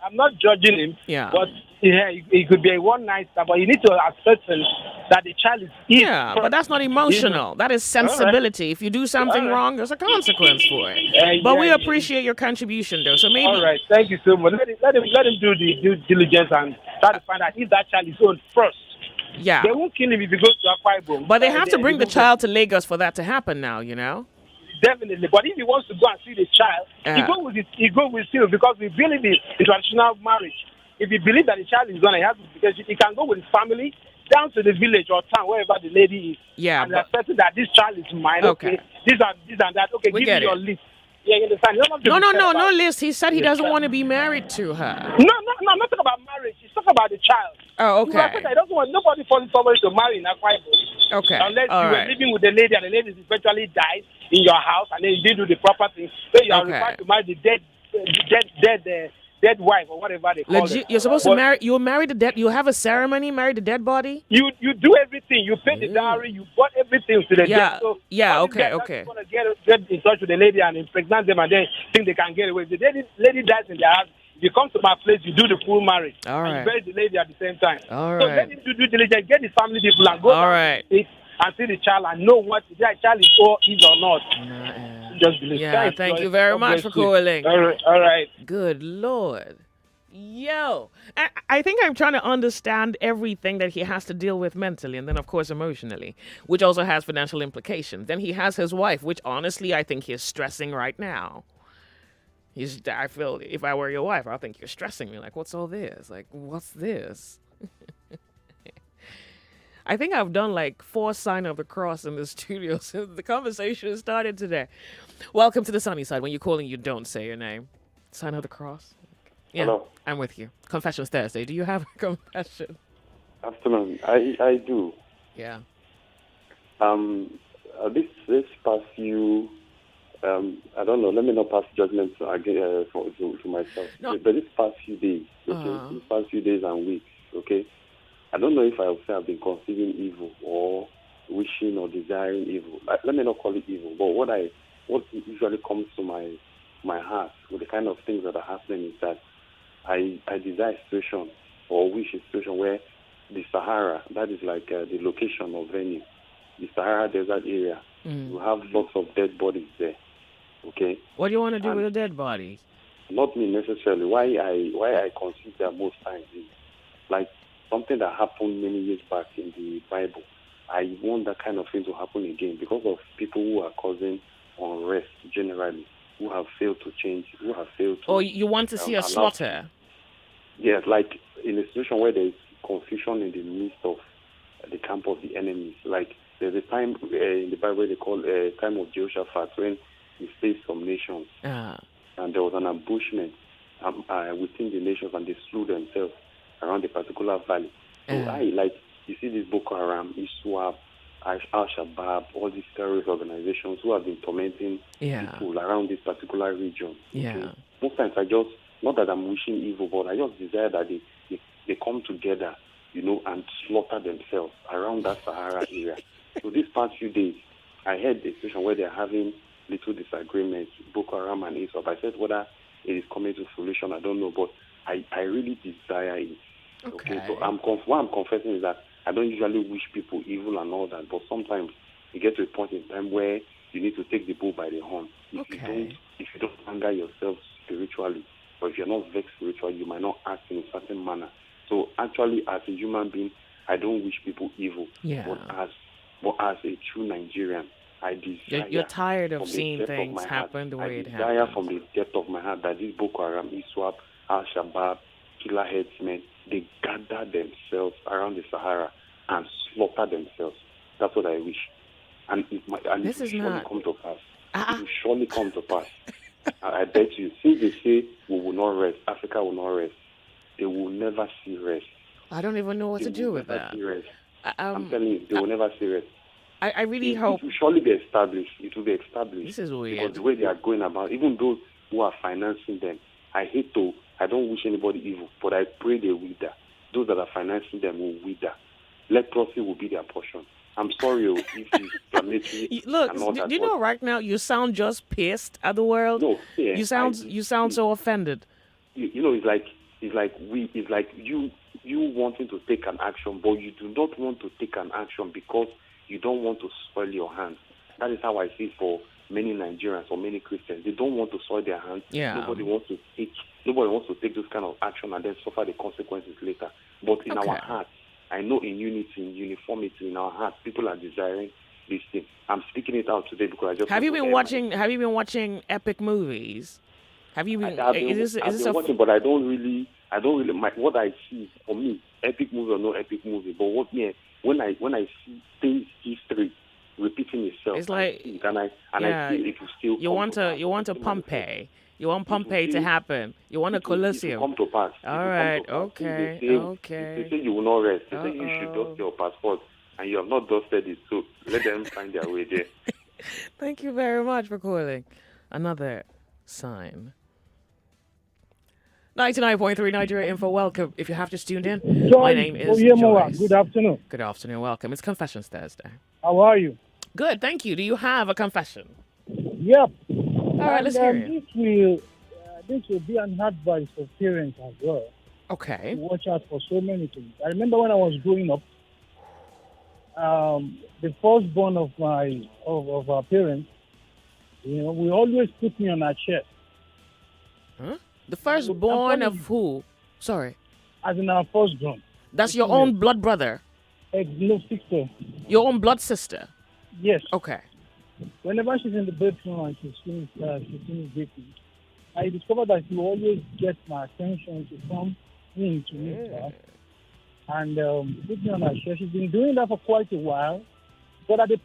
I'm not judging him. Yeah. But Yeah, it could be a one night stand, but you need to ascertain that the child is ill. Yeah, but that's not emotional. That is sensibility. If you do something wrong, there's a consequence for it. But we appreciate your contribution, though. So maybe. All right, thank you so much. Let him do the due diligence and try to find out if that child is old first. Yeah. They won't kill him if he goes to Akwa Ibom. But they have to bring the child to Lagos for that to happen now, you know? Definitely. But if he wants to go and see the child, he go with still, because we believe in the traditional marriage. If he believes that the child is gonna have, because he can go with his family down to the village or town, wherever the lady is. Yeah. And accepting that this child is mine. Okay. This and that. Okay, we give me your list. Yeah, you understand? No list. He said he doesn't want to be married to her. No, I'm not talking about marriage. He's talking about the child. Oh, okay. He doesn't want nobody forcing somebody to marry in Akwa Ibom. Okay. Unless you were living with the lady and the lady eventually dies in your house and then you didn't do the proper thing. So you are required to marry the dead wife or whatever they call it. You're supposed to marry. You'll marry the dead. You have a ceremony, marry the dead body. You do everything. You pay the dowry. You bought everything to the dead. So okay. Want to get in touch with the lady and impregnate them and then think they can get away. If the lady dies in their house, you come to my place. You do the full marriage. All right. And you bury the lady at the same time. All so right. let him do due diligence. Get the family people and go. All right. And see the child and know what the child is or not. Just believe. Yeah, thank you very much for calling. All right. Good Lord. Yo, I think I'm trying to understand everything that he has to deal with mentally and then, of course, emotionally, which also has financial implications. Then he has his wife, which honestly, I think he's stressing right now. I feel if I were your wife, I think you're stressing me. Like, what's all this? Like, what's this? I think I've done like 4 sign of the cross in the studio since the conversation started today. Welcome to the sunny side. When you're calling, you don't say your name. Sign of the cross. Yeah, hello. I'm with you. Confessions Thursday. Do you have a confession? Afternoon. I do. Yeah. This past few, I don't know. Let me not pass judgment to myself. No. But this past few days, these past few days and weeks, okay. I don't know if I would say I've been conceiving evil or wishing or desiring evil. Let me not call it evil, but what usually comes to my heart with the kind of things that are happening is that I desire a situation or wish a situation where the Sahara, that is like the location of venue, the Sahara Desert area, you have lots of dead bodies there. Okay. What do you want to do with a dead body? Not me necessarily. Why I consider most times is like something that happened many years back in the Bible. I want that kind of thing to happen again because of people who are causing unrest generally, who have failed to change, who have failed to... Oh, you want to see a slaughter? Yes, like in a situation where there is confusion in the midst of the camp of the enemies. Like there's a time in the Bible they call time of Jehoshaphat when he faced some nations. And there was an ambushment within the nations and they slew themselves around a particular valley. So you see this Boko Haram, ISWAP, Al-Shabaab, all these terrorist organizations who have been tormenting people around this particular region. Okay? Most times not that I'm wishing evil, but I just desire that they come together, and slaughter themselves around that Sahara area. So these past few days, I heard a situation where they're having little disagreements, Boko Haram and ISWAP. I said whether it is coming to fruition, I don't know, but I really desire it. Okay, so what I'm confessing is that I don't usually wish people evil and all that, but sometimes you get to a point in time where you need to take the bull by the horn. If you don't anger yourself spiritually, or if you're not vexed spiritually, you might not act in a certain manner. So actually, as a human being, I don't wish people evil. But as a true Nigerian, I desire... You're tired of seeing things happen the way it happens. I desire from the depth of my heart that this Boko Haram, ISWAP, Al-Shabaab, killer headsmen, they gather themselves around the Sahara and slaughter themselves. That's what I wish. And it will surely come to pass. It will surely come to pass. I bet you, since they say we will not rest, Africa will not rest, they will never see rest. I don't even know what to do with that. I'm telling you, they will never see rest. I really hope... It will surely be established. It will be established. This is weird. Because the way they are going about, even those who are financing them, I don't wish anybody evil, but I pray they wither. Those that are financing them will wither. Leprosy will be their portion. I'm sorry if it's inflammatory. Look, do you know right now you sound just pissed at the world? No, yeah, you sound so offended. It's like you you wanting to take an action, but you do not want to take an action because you don't want to soil your hands. That is how I see it for many Nigerians or many Christians. They don't want to soil their hands. Yeah. Nobody wants to take this kind of action and then suffer the consequences later. But in our hearts, I know in unity, in uniformity, in our hearts, people are desiring this thing. I'm speaking it out today because I just Have you been watching epic movies? Have you been? I've been watching, but I don't really. What I see for me, epic movie or no epic movie, but when I see things history repeating itself, it's like I see it will still. You want a Pompeii. You want Pompeii to happen. You want a Colosseum. Come to pass. All right. Okay. They say you will not rest. They say you should dust your passport, and you have not dusted it. So let them find their way there. Thank you very much for calling. Another sign. 99.3 Nigeria Info. Welcome. If you have just tuned in, my name is Joyce. Good afternoon. Good afternoon. Welcome. It's Confessions Thursday. How are you? Good. Thank you. Do you have a confession? Yep. All right. Let's hear it. This will be an advice for parents as well. Okay. To watch out for so many things. I remember when I was growing up, the firstborn of our parents, we always put me on our chest. Huh? The firstborn of who? Sorry. As in our firstborn. That's your own blood brother? No, sister. Your own blood sister? Yes. Okay. Whenever she's in the bedroom and she's finished dating, I discovered that she always gets my attention to come in to meet her and put me on her chest. She's been doing that for quite a while. But at the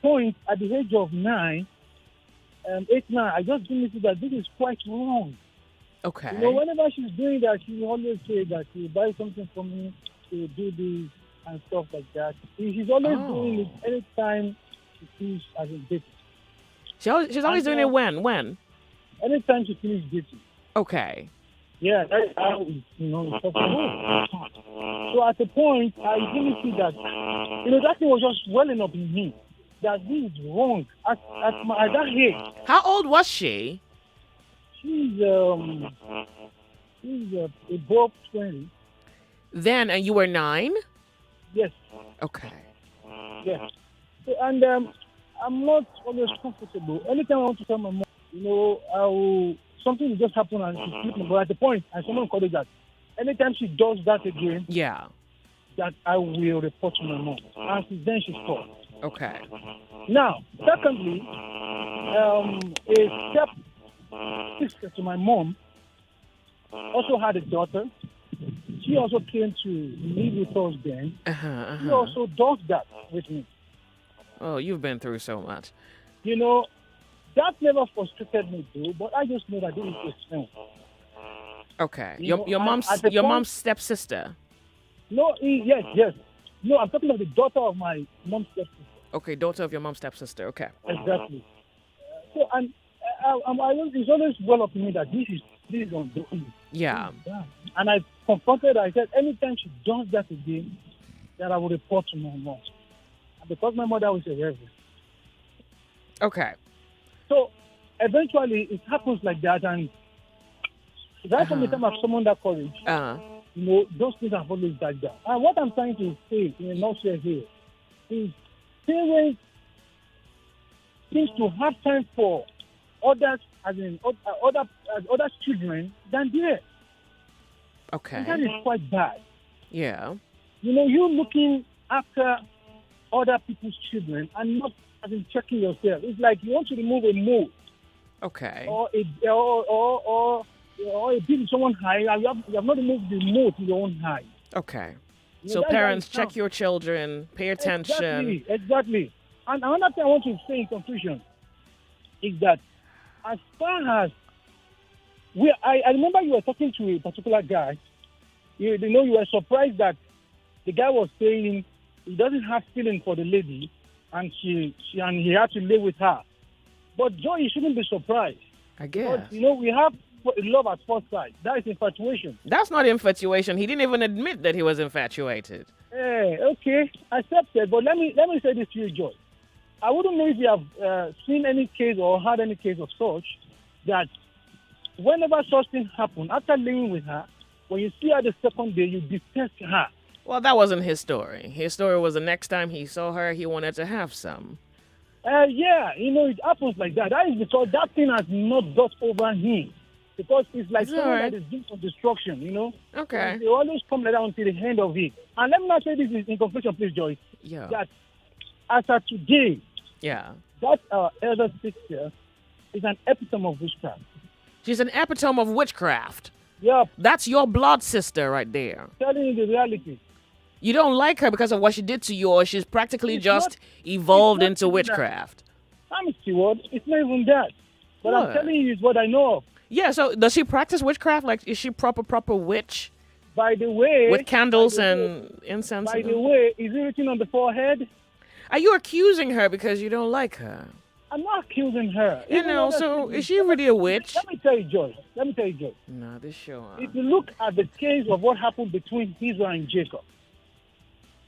age of 9, 8, 9, I just didn't see that this is quite wrong. Okay. Whenever she's doing that, she will always say that she will buy something for me, she will do this and stuff like that. She's always doing it anytime she feels as a dating. She's always doing it when? Anytime she feels dating. Okay. Yeah, that's how it's talking. So at the point, I really see that, that thing was just welling up in me. That this is wrong. At that age. How old was she? She's above 20. Then, and you were 9? Yes. Okay. Yes. So, and I'm not always comfortable. Anytime I want to tell my mom, something will just happen and she's sleeping. But at the point, and someone called it that, anytime she does that again, that I will report to my mom. And since then she stopped. Okay. Now, secondly, a step sister to my mom also had a daughter. She also came to live with us then. She also does that with me. Oh, you've been through so much. That never frustrated me though, but I just know that this is a sin. Okay. Your mom's stepsister? No, yes. No, I'm talking about the daughter of my mom's stepsister. Okay, daughter of your mom's stepsister. Okay. Exactly. So, and it's always well up to me that this is undoing. Yeah. And I confronted her. I said, anytime she does that again, that I will report to my mom. And because my mother was a reverend. Okay. So, eventually, it happens like that. And right from the time I've summoned that courage, those things have always died down. And what I'm trying to say in a nutshell here is parents seem to have time for others, as in other children than theirs. Okay. And that is quite bad. Yeah. You looking after other people's children and not as in checking yourself. It's like you want to remove a mole. Okay. Or a bit in someone's eye, and you have not removed the mole to your own eye. Okay. So parents, check your children, pay attention. Exactly. And another thing I want to say in conclusion is that as far as I remember you were talking to a particular guy. You were surprised that the guy was saying he doesn't have feeling for the lady, and he had to live with her. But Joe, you shouldn't be surprised. I guess. But, we have love at first sight. That is infatuation. That's not infatuation. He didn't even admit that he was infatuated. Okay, accepted. But let me say this to you, Joy. I wouldn't know if you have seen any case or had any case of such that whenever such things happen, after living with her, when you see her the second day, you detest her. Well, that wasn't his story. His story was the next time he saw her, he wanted to have some. Yeah, it happens like that. That is because that thing has not got over him. Because it's like someone that is doing some destruction, Okay. And they always come like that until the end of it. And let me not say this is in conclusion, please, Joyce. Yeah. That as of today, that elder sister is an epitome of witchcraft. She's an epitome of witchcraft. Yep. That's your blood sister right there. Telling you the reality. You don't like her because of what she did to you, or she's practically just evolved into witchcraft. I'm Stewart. It's not even that. But I'm telling you is what I know of. Yeah, so does she practice witchcraft? Like, is she proper witch? By the way... With candles and incense? By the way, is it written on the forehead? Are you accusing her because you don't like her? I'm not accusing her. So is she really a witch? Let me tell you, Joyce. No, this show. If you look at the case of what happened between Israel and Jacob,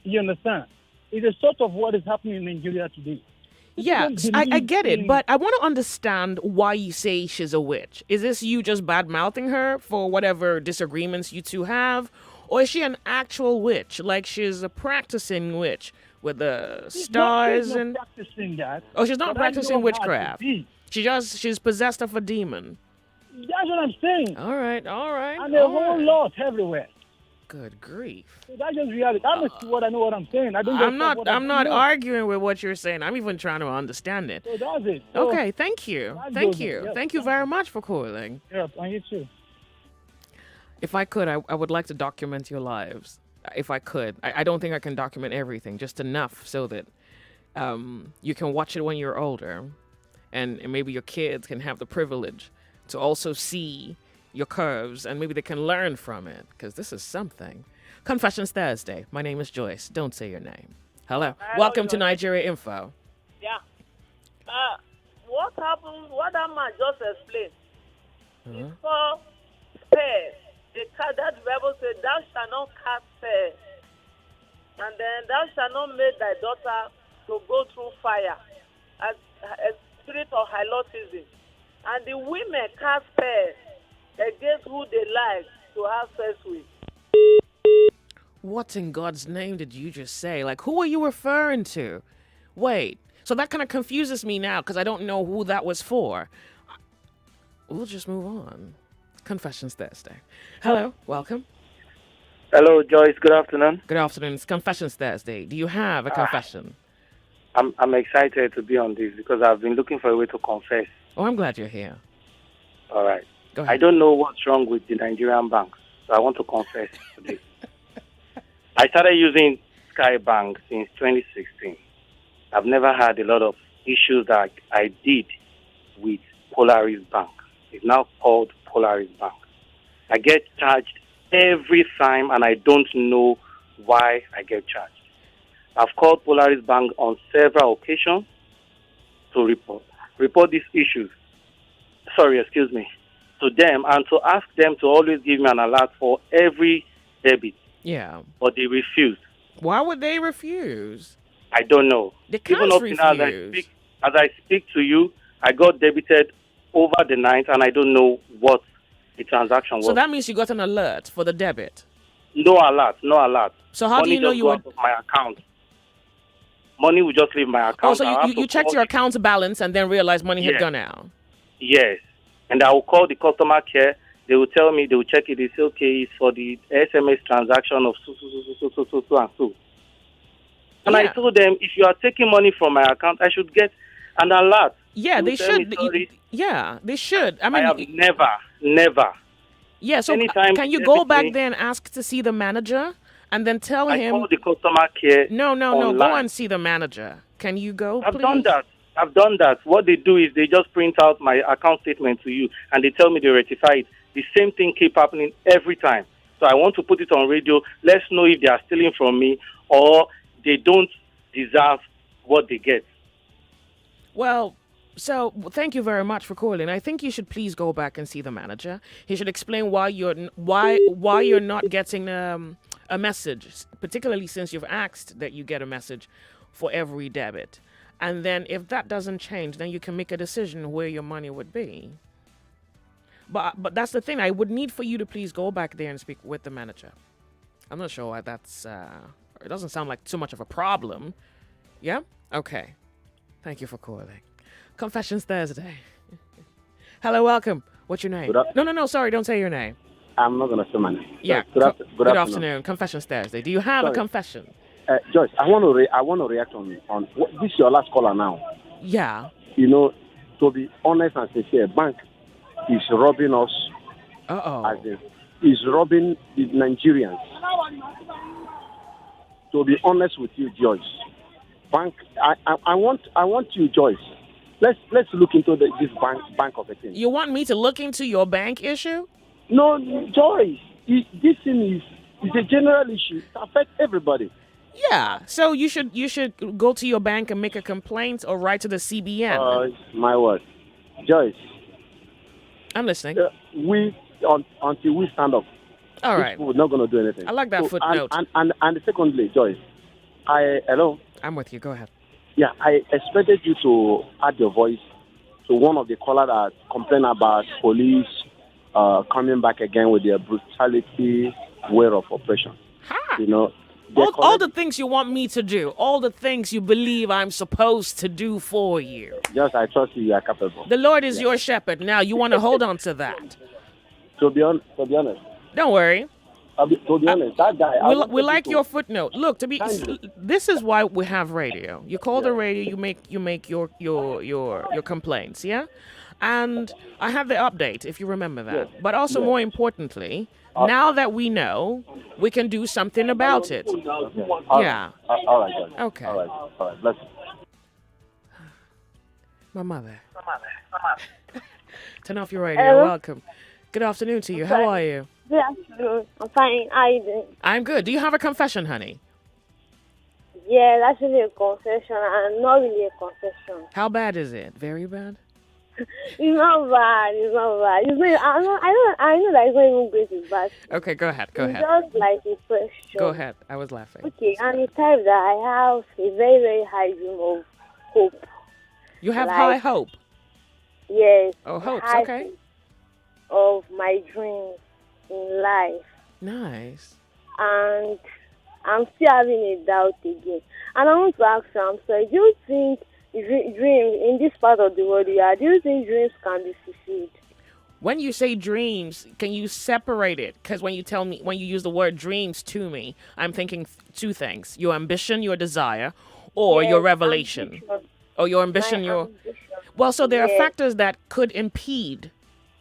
you understand? It's a sort of what is happening in Nigeria today. Yeah, I get it, but I want to understand why you say she's a witch. Is this you just bad-mouthing her for whatever disagreements you two have? Or is she an actual witch, like she's a practicing witch with the stars? She's not practicing that. Oh, she's not practicing witchcraft. She's possessed of a demon. That's what I'm saying. All right. And a whole lot everywhere. Good grief. So that's just reality. I know what I'm saying. I'm not arguing with what you're saying. I'm even trying to understand it. So that's it. Okay, thank you. Thank you very much for calling. Yeah, and you too. If I could, I would like to document your lives. If I could. I don't think I can document everything, just enough so that you can watch it when you're older. And maybe your kids can have the privilege to also see your curves, and maybe they can learn from it, because this is something. Confessions Thursday. My name is Joyce. Don't say your name. Hello. Welcome to Nigeria Info. Yeah. What happened, what that man just explained, is called spare. That Bible said, thou shalt not cast spare, and then thou shalt not make thy daughter to go through fire, as a spirit of hylotism. And the women cast spare against who they like to have sex with. What in God's name did you just say? Like, who are you referring to? Wait, so that kind of confuses me now because I don't know who that was for. We'll just move on. Confessions Thursday. Hello, welcome. Hello, Joyce. Good afternoon. Good afternoon. It's Confessions Thursday. Do you have a confession? I'm excited to be on this because I've been looking for a way to confess. Oh, I'm glad you're here. All right. I don't know what's wrong with the Nigerian banks, so I want to confess today. I started using Sky Bank since 2016. I've never had a lot of issues that I did with Polaris Bank. It's now called Polaris Bank. I get charged every time, and I don't know why I get charged. I've called Polaris Bank on several occasions to report these issues. To them, and to ask them to always give me an alert for every debit. Yeah. But they refuse. Why would they refuse? I don't know. They can't Even up refuse. Now, as I speak to you, I got debited over the night, and I don't know what the transaction was. So that means you got an alert for the debit? No alert. So how do you know you were... Money just go out of my account. Money will just leave my account. Oh, so you checked your account balance and then realized money had gone out? Yes. And I will call the customer care. They will tell me, they will check it. They say, okay, it's for the SMS transaction of so. And I told them, if you are taking money from my account, I should get an alert. Yeah, they should. They should. I mean, I have never. Yeah, so can you go back there and ask to see the manager and then tell him? I call the customer care. No. Go and see the manager. Can you go, please? I've done that. What they do is they just print out my account statement to you and they tell me they rectify it. The same thing keep happening every time. So I want to put it on radio. Let's know if they are stealing from me or they don't deserve what they get. Well, so thank you very much for calling. I think you should please go back and see the manager. He should explain why you're not getting a message, particularly since you've asked that you get a message for every debit. And then if that doesn't change, then you can make a decision where your money would be. But that's the thing. I would need for you to please go back there and speak with the manager. I'm not sure why that's, it doesn't sound like too much of a problem. Yeah? Okay. Thank you for calling. Confessions Thursday. Hello, welcome. What's your name? No, sorry, don't say your name. I'm not going to say my name. Yeah, Good afternoon. Confessions Thursday. Do you have a confession? Joyce, I want to react on what, this is your last caller now. Yeah. You know, to be honest and sincere, bank is robbing us. As in, is robbing the Nigerians. To be honest with you, Joyce, bank. I want you, Joyce. Let's look into this bank of a thing. You want me to look into your bank issue? No, Joyce. This thing is a general issue. It affects everybody. Yeah. So you should go to your bank and make a complaint or write to the CBN. My word, Joyce. I'm listening. Until we stand up. All right. We're not going to do anything. I like that footnote. And secondly, Joyce, hello? I'm with you. Go ahead. Yeah, I expected you to add your voice to one of the callers that complained about police coming back again with their brutality way of operation. You know, all the things you want me to do, all the things you believe I'm supposed to do for you. Just, I trust you are capable. The Lord is your shepherd. Now, you want to hold on to that. To be honest. Don't worry. To be honest, that guy. We like your footnote. Look, this is why we have radio. You call the radio. You make your complaints. Yeah, and I have the update if you remember that. Yes. But also more importantly, now that we know, we can do something about it. Yeah. All right, guys. Okay. All right. Let's. My mother. Turn off your radio. Hello? Welcome. Good afternoon to you. How are you? Good afternoon. I'm fine. How are you doing? I'm good. Do you have a confession, honey? Yeah, that's really a confession and not really a confession. How bad is it? Very bad? It's not bad. It's not bad. I know that it's not even great. It's bad. Okay, go ahead. It's just like a question. Go ahead. I was laughing. Okay, and it's type that I have a very, very high dream of hope. You have high hope? Yes. Oh, hopes. Okay. Of my dreams in life. Nice. And I'm still having a doubt again. And I want to ask you, I'm sorry, do you think dreams in this part of the world do you think dreams can be fulfilled? When you say dreams, can you separate it? Because when you use the word dreams to me, I'm thinking two things: your ambition, your desire, or your revelation. Ambition. Or your ambition, ambition. Well, so there are factors that could impede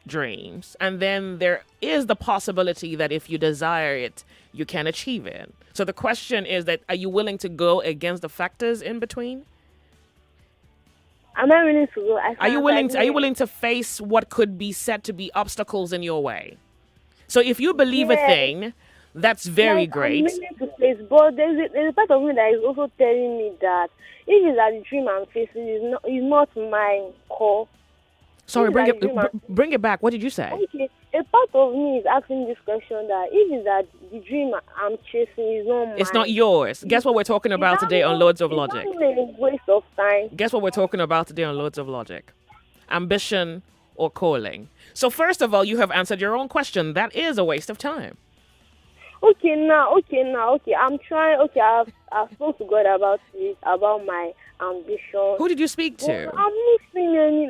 dreams, and then there is the possibility that if you desire it, you can achieve it. So the question is that, are you willing to go against the factors in between? I'm not willing to go. Are you willing to face what could be said to be obstacles in your way? So if you believe a thing, that's very great. I'm willing to face, but there's a part of me that is also telling me that if it's that the dream I'm facing is not my core. Sorry, bring it back. What did you say? Okay, a part of me is asking this question that if it's that the dream I'm chasing is not mine. It's not yours. Guess what we're talking about today on Loads of Logic? It's a waste of time. Guess what we're talking about today on Loads of Logic? Ambition or calling. So first of all, you have answered your own question. That is a waste of time. Okay. I'm trying. Okay, I've spoke to God about it, about my ambition. Who did you speak to? I'm not seeing any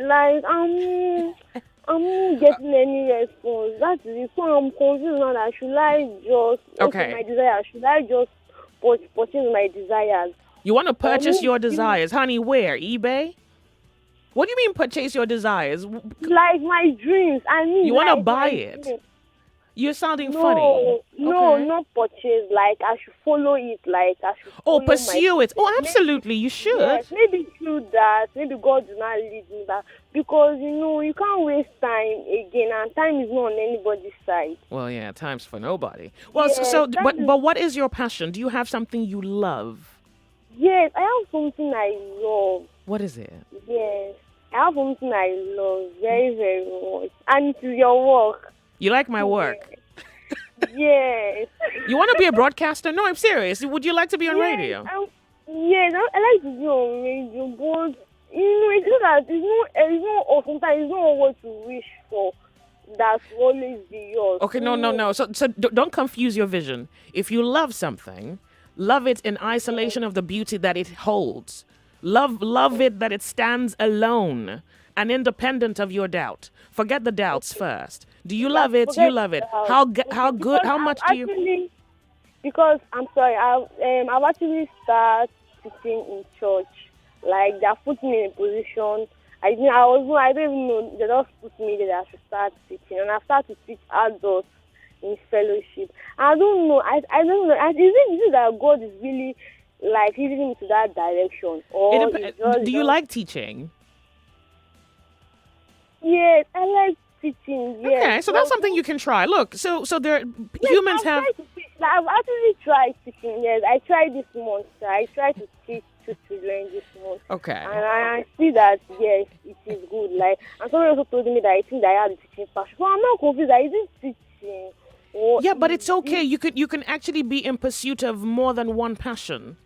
I'm not getting any response. That is it. So I'm confused now. That should I just my desire? Should I just purchase my desires? You want to purchase your desires, honey? Where? eBay? What do you mean purchase your desires? Like my dreams. I mean, you want to buy it? Dreams. You're sounding funny. No, not purchase. Like I should follow it. Like I should. Pursue it. Oh, absolutely, you should. Yes, maybe through that. Maybe God do not lead me that because you can't waste time again, and time is not on anybody's side. Well, yeah, time's for nobody. Well, but what is your passion? Do you have something you love? Yes, I have something I love. What is it? Yes, I have something I love very, very much, and it is your work. You like my work? Yes. You want to be a broadcaster? No, I'm serious. Would you like to be on radio? Yes, I like to be on radio, but it's not sometimes it's not what to wish for. that will always be yours. Okay, no. So don't confuse your vision. If you love something, love it in isolation of the beauty that it holds. Love it that it stands alone and independent of your doubt. Forget the doubts first. Do you love it? You love it. How good? How much do you? Because I'm sorry, I've actually started teaching in church. Like they put me in a position. I don't even know. They just put me there that I should start teaching, and I started to teach adults in fellowship. I don't know. I don't know. Is it that God is really like leading me to that direction, or do you like teaching? Yes, I like teaching. Yes. Okay, so that's something you can try. Look, so there humans have. I've actually tried teaching. Yes, I tried this month. I tried to teach to children this month. Okay. And I see that yes, it is good. Like, and someone also told me that I think that I have the teaching passion. So I'm not confused. Is it teaching? Yeah, but it's okay. You can actually be in pursuit of more than one passion.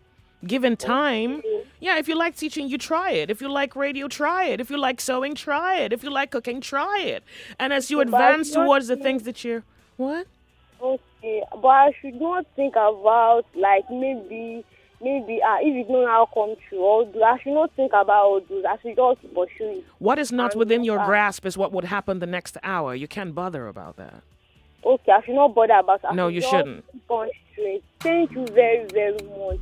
Given time, yeah, if you like teaching, you try it. If you like radio, try it. If you like sewing, try it. If you like cooking, try it. And as you advance towards the things that you're... What? Okay, but I should not think about, like, maybe if it's not now come true, I should not think about all those. I should just pursue it. What is not within your grasp is what would happen the next hour. You can't bother about that. Okay, I should not bother about that. No, you shouldn't. Keep on straight. Thank you very, very much.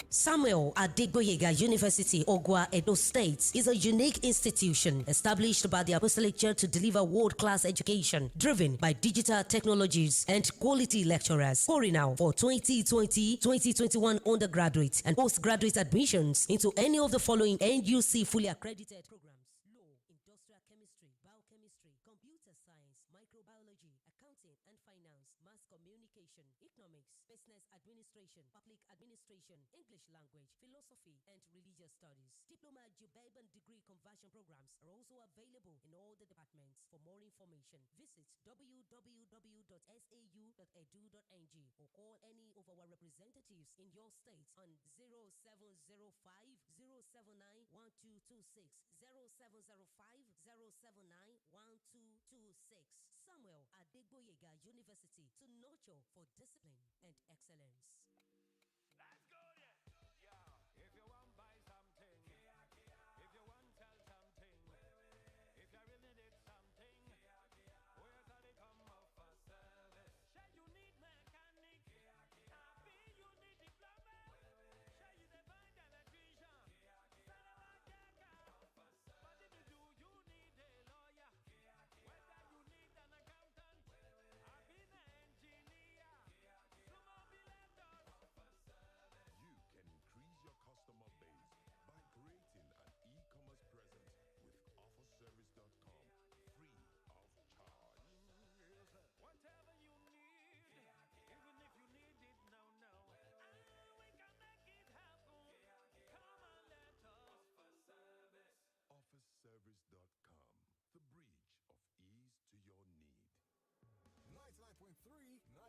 Samuel Adegboyega University, Ogwa, Edo State, is a unique institution established by the Apostolic Church to deliver world-class education driven by digital technologies and quality lecturers. Hurry now for 2020-2021 undergraduate and postgraduate admissions into any of the following NUC fully accredited programs: Law, Industrial Chemistry, Biochemistry, Computer Science, Microbiology, Accounting and Finance, Mass Communication, Economics, Business Administration, Public Administration, English Language, Philosophy, and Religious Studies. Diploma, JUBEB, and degree conversion programs are also available in all the departments. For more information, visit www.sau.edu.ng or call any of our representatives in your state on 0705 079 1226, 0705 079 1226. Samuel Adegboyega University, to nurture for discipline and excellence.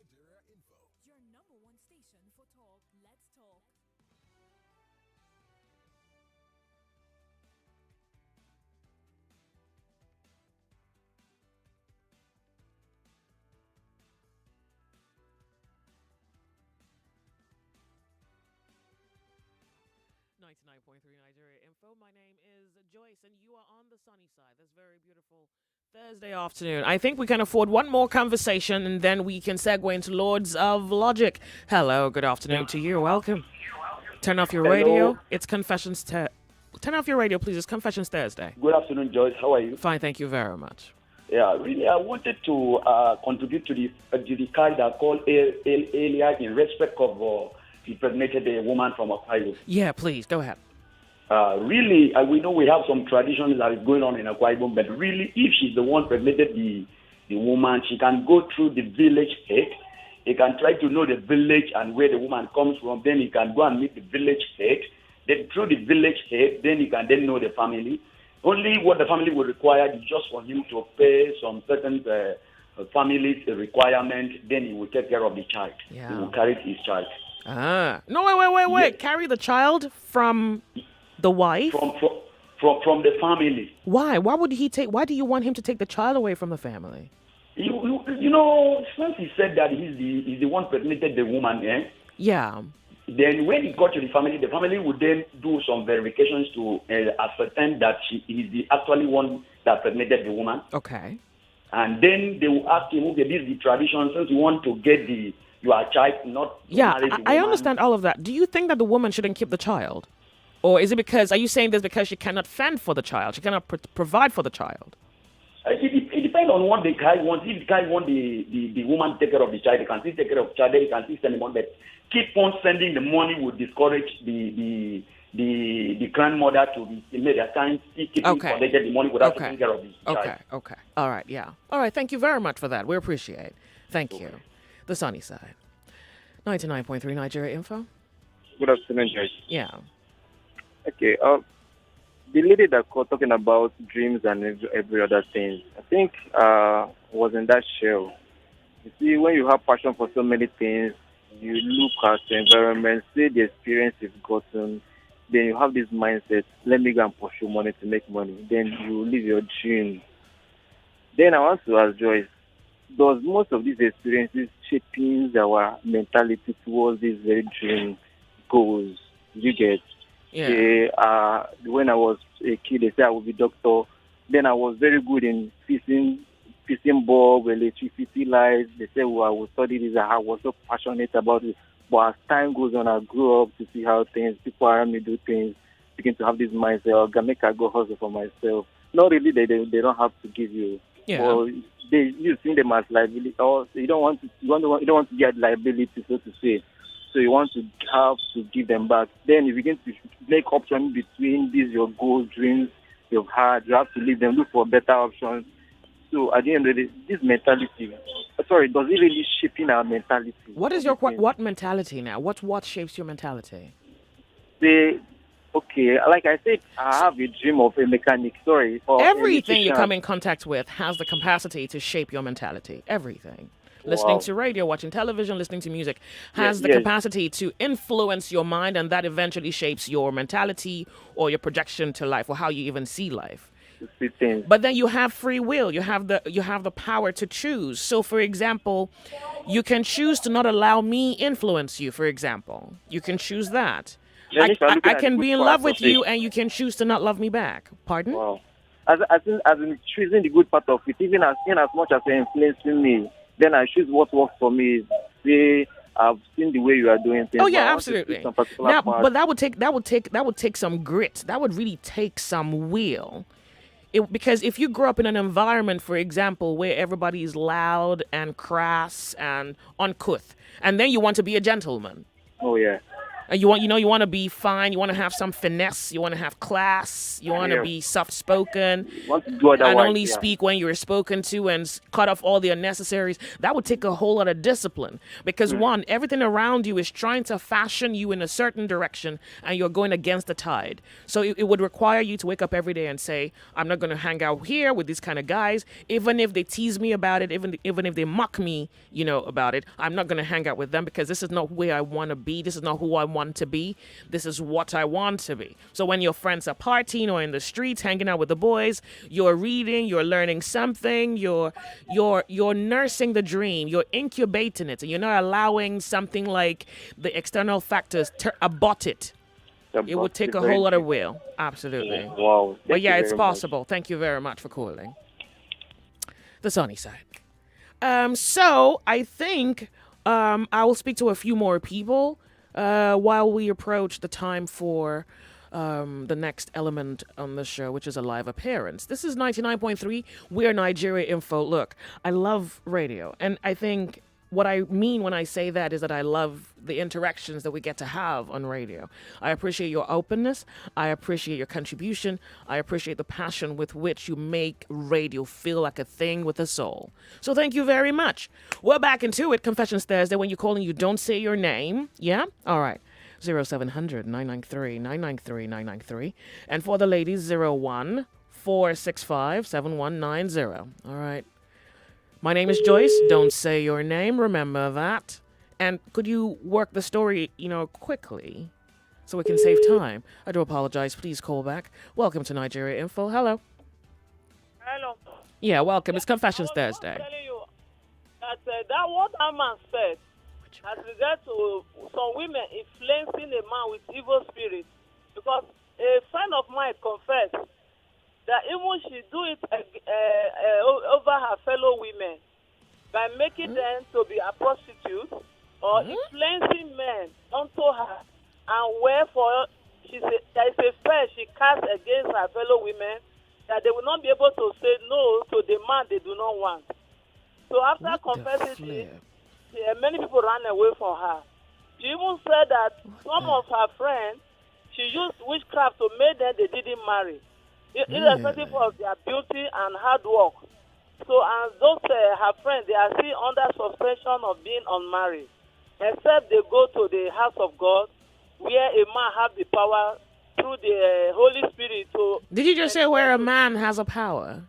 Nigeria Info. Your number one station for talk. Let's talk. Nigeria Info. My name is Joyce, and you are on the sunny side. This very beautiful Thursday afternoon. I think we can afford one more conversation, and then we can segue into Lords of Logic. Hello, good afternoon to you. Welcome. Turn off your radio. It's Confessions. Turn off your radio, please. It's Confessions Thursday. Good afternoon, Joyce. How are you? Fine, thank you very much. Yeah, really, I wanted to contribute to the card that called earlier in respect of impregnated a woman from Akwa. Yeah, please, go ahead. Really, we know we have some traditions that is going on in Akwa Ibom, but really, if she's the one impregnated the woman, she can go through the village head. He can try to know the village and where the woman comes from. Then he can go and meet the village head. Then through the village head, then he can then know the family. Only what the family will require is just for him to pay some certain family requirement. Then he will take care of the child. Yeah. He will carry his child. No, wait. Yes. Carry the child from the wife? From the family. Why? Why do you want him to take the child away from the family? You know, since he said that he's the one pregnanted the woman, Yeah. Then when he got to the family would then do some verifications to ascertain that she is the actually one that pregnanted the woman. Okay. And then they will ask him, okay, this is the tradition, since you want to get your child, not to marry the woman. I understand all of that. Do you think that the woman shouldn't keep the child? Or is it because, are you saying this because she cannot fend for the child? She cannot provide for the child? It depends on what the guy wants. If the guy wants the woman to take care of the child, he can still take care of the child, then he can still send the money. But keep on sending the money would discourage the grandmother to be made a time keep collecting the money without taking care of the child. Okay. All right, yeah. All right, thank you very much for that. We appreciate it. Thank you. The sunny side. 99.3 Nigeria Info. Good afternoon, Joyce. Yeah. Okay, the lady that called talking about dreams and every other thing, I think was in that shell. You see, when you have passion for so many things, you look at the environment, see the experience you've gotten, then you have this mindset, let me go and pursue money to make money. Then you live your dream. Then I want to ask Joyce, does most of these experiences shaping our mentality towards these very dream goals you get? Yeah. When I was a kid, they said I would be doctor. Then I was very good in fixing bulb, electricity lights. They said, well, I would study this. I was so passionate about it. But as time goes on, I grew up to see how people around me do things, begin to have this mindset, I go hustle for myself. Not really, they don't have to give you. Yeah. Or you see them as liability, or you don't want to get liability, so to say. So you want to have to give them back. Then you begin to make options between these your goals, dreams you've had. You have to leave them, look for better options. So at the end of the day, this mentality, does it really shape in our mentality? What is your what mentality now? What shapes your mentality? Okay, like I said, I have a dream of a mechanic. Everything you come in contact with has the capacity to shape your mentality. Everything. Listening to radio, watching television, listening to music has the capacity to influence your mind, and that eventually shapes your mentality or your projection to life, or how you even see life. But then you have free will. You have the power to choose. So, for example, you can choose to not allow me influence you. For example, you can choose that. I can be in love with you, and you can choose to not love me back. Pardon? Wow. As in choosing the good part of it, even as much as you're influencing me, then I choose what works for me. Say I've seen the way you are doing things. Oh yeah, absolutely. Now, but that would take some grit. That would really take some will. Because if you grow up in an environment, for example, where everybody is loud and crass and uncouth, and then you want to be a gentleman. Oh yeah. You want to be fine. You want to have some finesse. You want to have class. You want to be soft-spoken. And only speak when you're spoken to, and cut off all the unnecessaries. That would take a whole lot of discipline. Because one, everything around you is trying to fashion you in a certain direction, and you're going against the tide. So it would require you to wake up every day and say, I'm not going to hang out here with these kind of guys. Even if they tease me about it, even if they mock me, about it, I'm not going to hang out with them, because this is not where I want to be. This is not who I want to be. This is what I want to be. So when your friends are partying or in the streets hanging out with the boys, you're reading, you're learning something, you're nursing the dream, you're incubating it, and you're not allowing something like the external factors to abort it. It would take a whole lot of will. Absolutely. Wow. But yeah, it's possible. Thank you very much for calling. The sunny side. So I think I will speak to a few more people while we approach the time for the next element on the show, which is a live appearance. This is 99.3. We're Nigeria Info. Look, I love radio, and I think what I mean when I say that is that I love the interactions that we get to have on radio. I appreciate your openness. I appreciate your contribution. I appreciate the passion with which you make radio feel like a thing with a soul. So thank you very much. We're back into it. Confessions Thursday. When you're calling, you don't say your name. Yeah? All right. 0700 993 993 993. And for the ladies, 01 465 7190. All right. My name is Joyce. Don't say your name. Remember that. And could you work the story, quickly so we can save time? I do apologize. Please call back. Welcome to Nigeria Info. Hello. Hello. Yeah, welcome. It's Confessions Thursday. I'm telling you, that that what that man said as regards to some women influencing a man with evil spirit, because a friend of mine confessed that even she do it over her fellow women by making them to be a prostitute or influencing men onto her, and wherefore there is a spell she cast against her fellow women that they will not be able to say no to the man they do not want. So after confessing it, many people ran away from her. She even said that some of her friends, she used witchcraft to make them they didn't marry, irrespective of their beauty and hard work. So, and those her friends, they are still under suspension of being unmarried, except they go to the house of God, where a man have the power through the Holy Spirit to... Did you just say where a man has a power?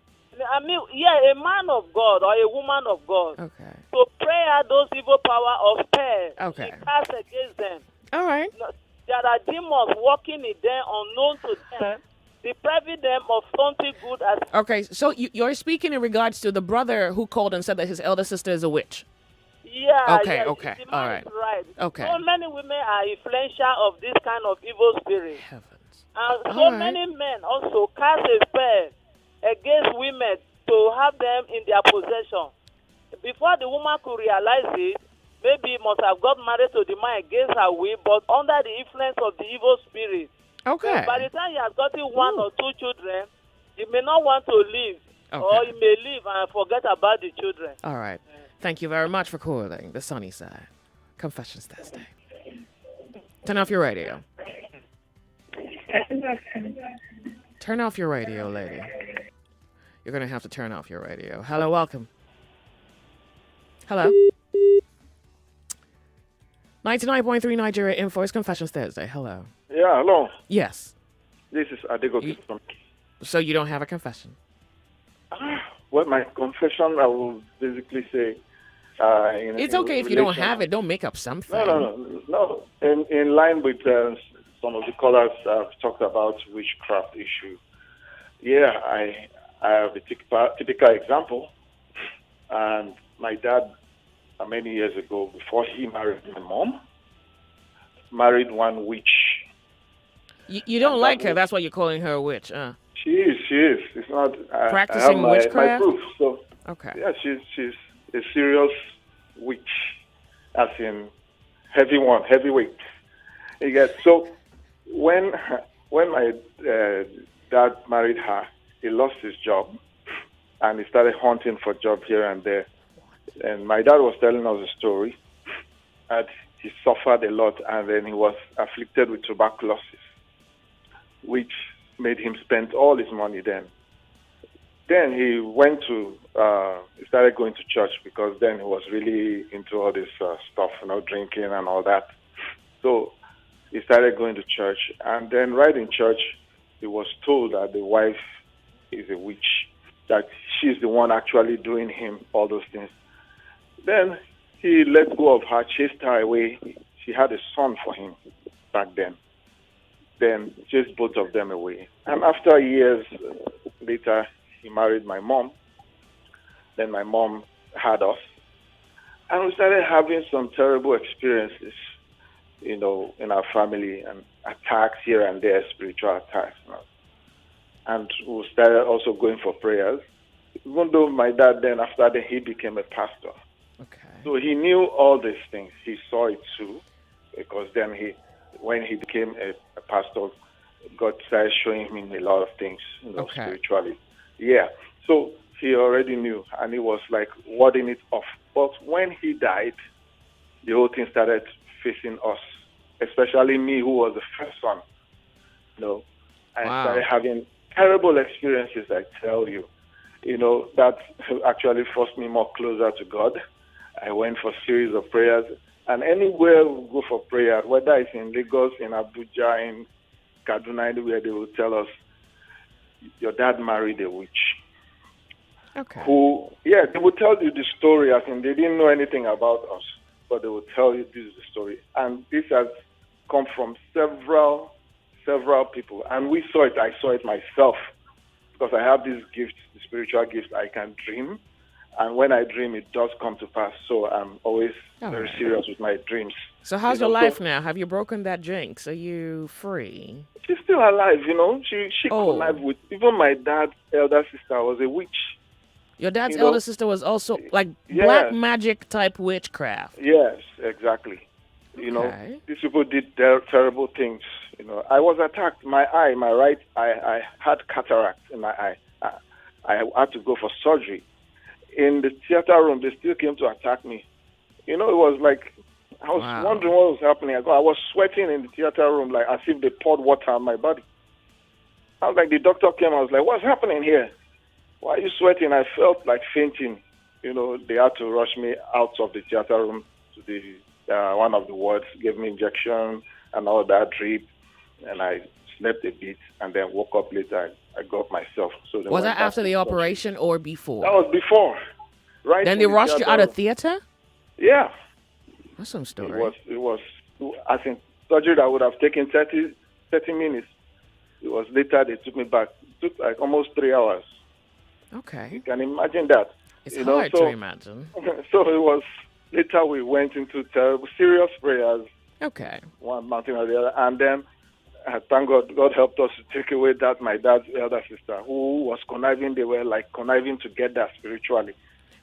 I mean, yeah, a man of God or a woman of God. Okay. To pray out those evil power of spell. Okay. She cast against them. All right. There are demons working in them unknown to them, depriving them of something good as... Okay, so you're speaking in regards to the brother who called and said that his elder sister is a witch. Yeah. Okay, yeah, okay, the man all right. is right. Okay. So many women are influential of this kind of evil spirit. Heavens. And so All right. many men also cast a spell against women to have them in their possession. Before the woman could realize it, maybe must have got married to the man against her will, but under the influence of the evil spirit. Okay. So by the time he has gotten one or two children, he may not want to leave, or Okay. he may leave and forget about the children. All right. Thank you very much for calling the sunny side. Confessions Thursday. Turn off your radio. Turn off your radio, lady. You're going to have to turn off your radio. Hello, welcome. Hello. 99.3 Nigeria Info is Confessions Thursday. Hello. Yeah, hello. Yes. This is Adegoke from... So you don't have a confession? Well, my confession, I will basically say... It's okay if you don't have it. Don't make up something. No. In line with some of the callers talked about witchcraft issue. Yeah, I have a typical example. And my dad, many years ago, before he married my mom, married one witch. You don't like her. That's why you're calling her a witch. She is. It's not practicing witchcraft. My proof. So okay. Yeah, she's a serious witch, as in heavyweight. You get so when my dad married her, he lost his job, and he started hunting for job here and there. And my dad was telling us a story that he suffered a lot, and then he was afflicted with tuberculosis, which made him spend all his money then. Then he went to, he started going to church because then he was really into all this stuff, drinking and all that. So he started going to church. And then right in church, he was told that the wife is a witch, that she's the one actually doing him all those things. Then he let go of her, chased her away. She had a son for him back then. Then chased both of them away. And after years later, he married my mom. Then my mom had us. And we started having some terrible experiences, in our family, and attacks here and there, spiritual attacks. And we started also going for prayers. Even though my dad then, after that, he became a pastor. Okay. So he knew all these things. He saw it too, because then when he became a pastor, God started showing him a lot of things, spiritually. Yeah. So he already knew, and he was like warding it off. But when he died, the whole thing started facing us, especially me, who was the first son. I started having terrible experiences, I tell you. That actually forced me more closer to God. I went for a series of prayers, and anywhere we go for prayer, whether it's in Lagos, in Abuja, in Kaduna, anywhere, they will tell us, your dad married a witch. Okay. They will tell you the story, as in they didn't know anything about us, but they will tell you this is the story. And this has come from several people, and we saw it. I saw it myself, because I have these gifts, the spiritual gifts. I can dream, And when I dream, it does come to pass. So I'm always very serious with my dreams. So how's your life now? Have you broken that jinx? Are you free? She's still alive, She connived with... Even my dad's elder sister was a witch. Your dad's elder sister was also like black magic type witchcraft. Yes, exactly. These people did terrible things. I was attacked. My right eye, I had cataract in my eye. I had to go for surgery. In the theater room, they still came to attack me. It was like, I was wondering what was happening. I was sweating in the theater room, like as if they poured water on my body. I was like, the doctor came, I was like, what's happening here? Why are you sweating? I felt like fainting. They had to rush me out of the theater room to the one of the wards, gave me injection and all that, drip, and I slept a bit and then woke up later. I got myself. So was that after the operation or before? That was before. Right. Then they rushed you out of theater? Yeah. That's some story. It was I think surgery that would have taken 30 minutes. It was later they took me back. It took like almost 3 hours. Okay. You can imagine that. It's hard to imagine. So it was later we went into terrible, serious prayers. Okay. One mountain or the other. And then thank God helped us to take away my dad's elder sister who was conniving. They were like conniving together spiritually.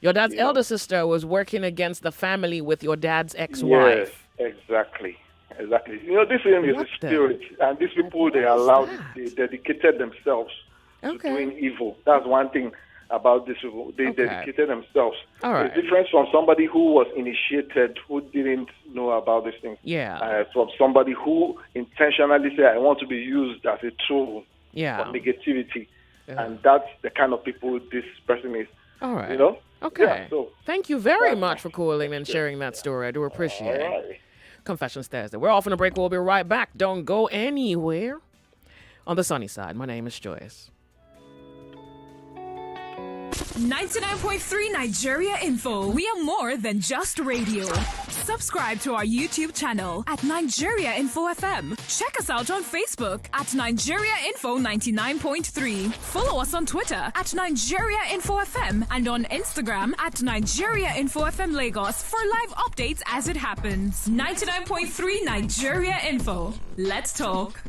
Your dad's elder sister was working against the family with your dad's ex-wife. Yes, exactly. This thing is a spirit. And these people, they dedicated themselves to doing evil. That's one thing about these people. They dedicated themselves. All right. It's different from somebody who was initiated, who didn't know about these things. Yeah. From somebody who intentionally said, I want to be used as a tool for negativity. Yeah. And that's the kind of people this person is. All right. Okay. Yeah, so thank you very much for calling and sharing that story. I do appreciate it. Confessions Thursday. We're off on a break. We'll be right back. Don't go anywhere. On the sunny side, my name is Joyce. 99.3 Nigeria Info. We are more than just radio. Subscribe to our YouTube channel at Nigeria Info FM. Check us out on Facebook at Nigeria Info 99.3. Follow us on Twitter at Nigeria Info FM and on Instagram at Nigeria Info FM Lagos for live updates as it happens. 99.3 Nigeria Info. Let's talk.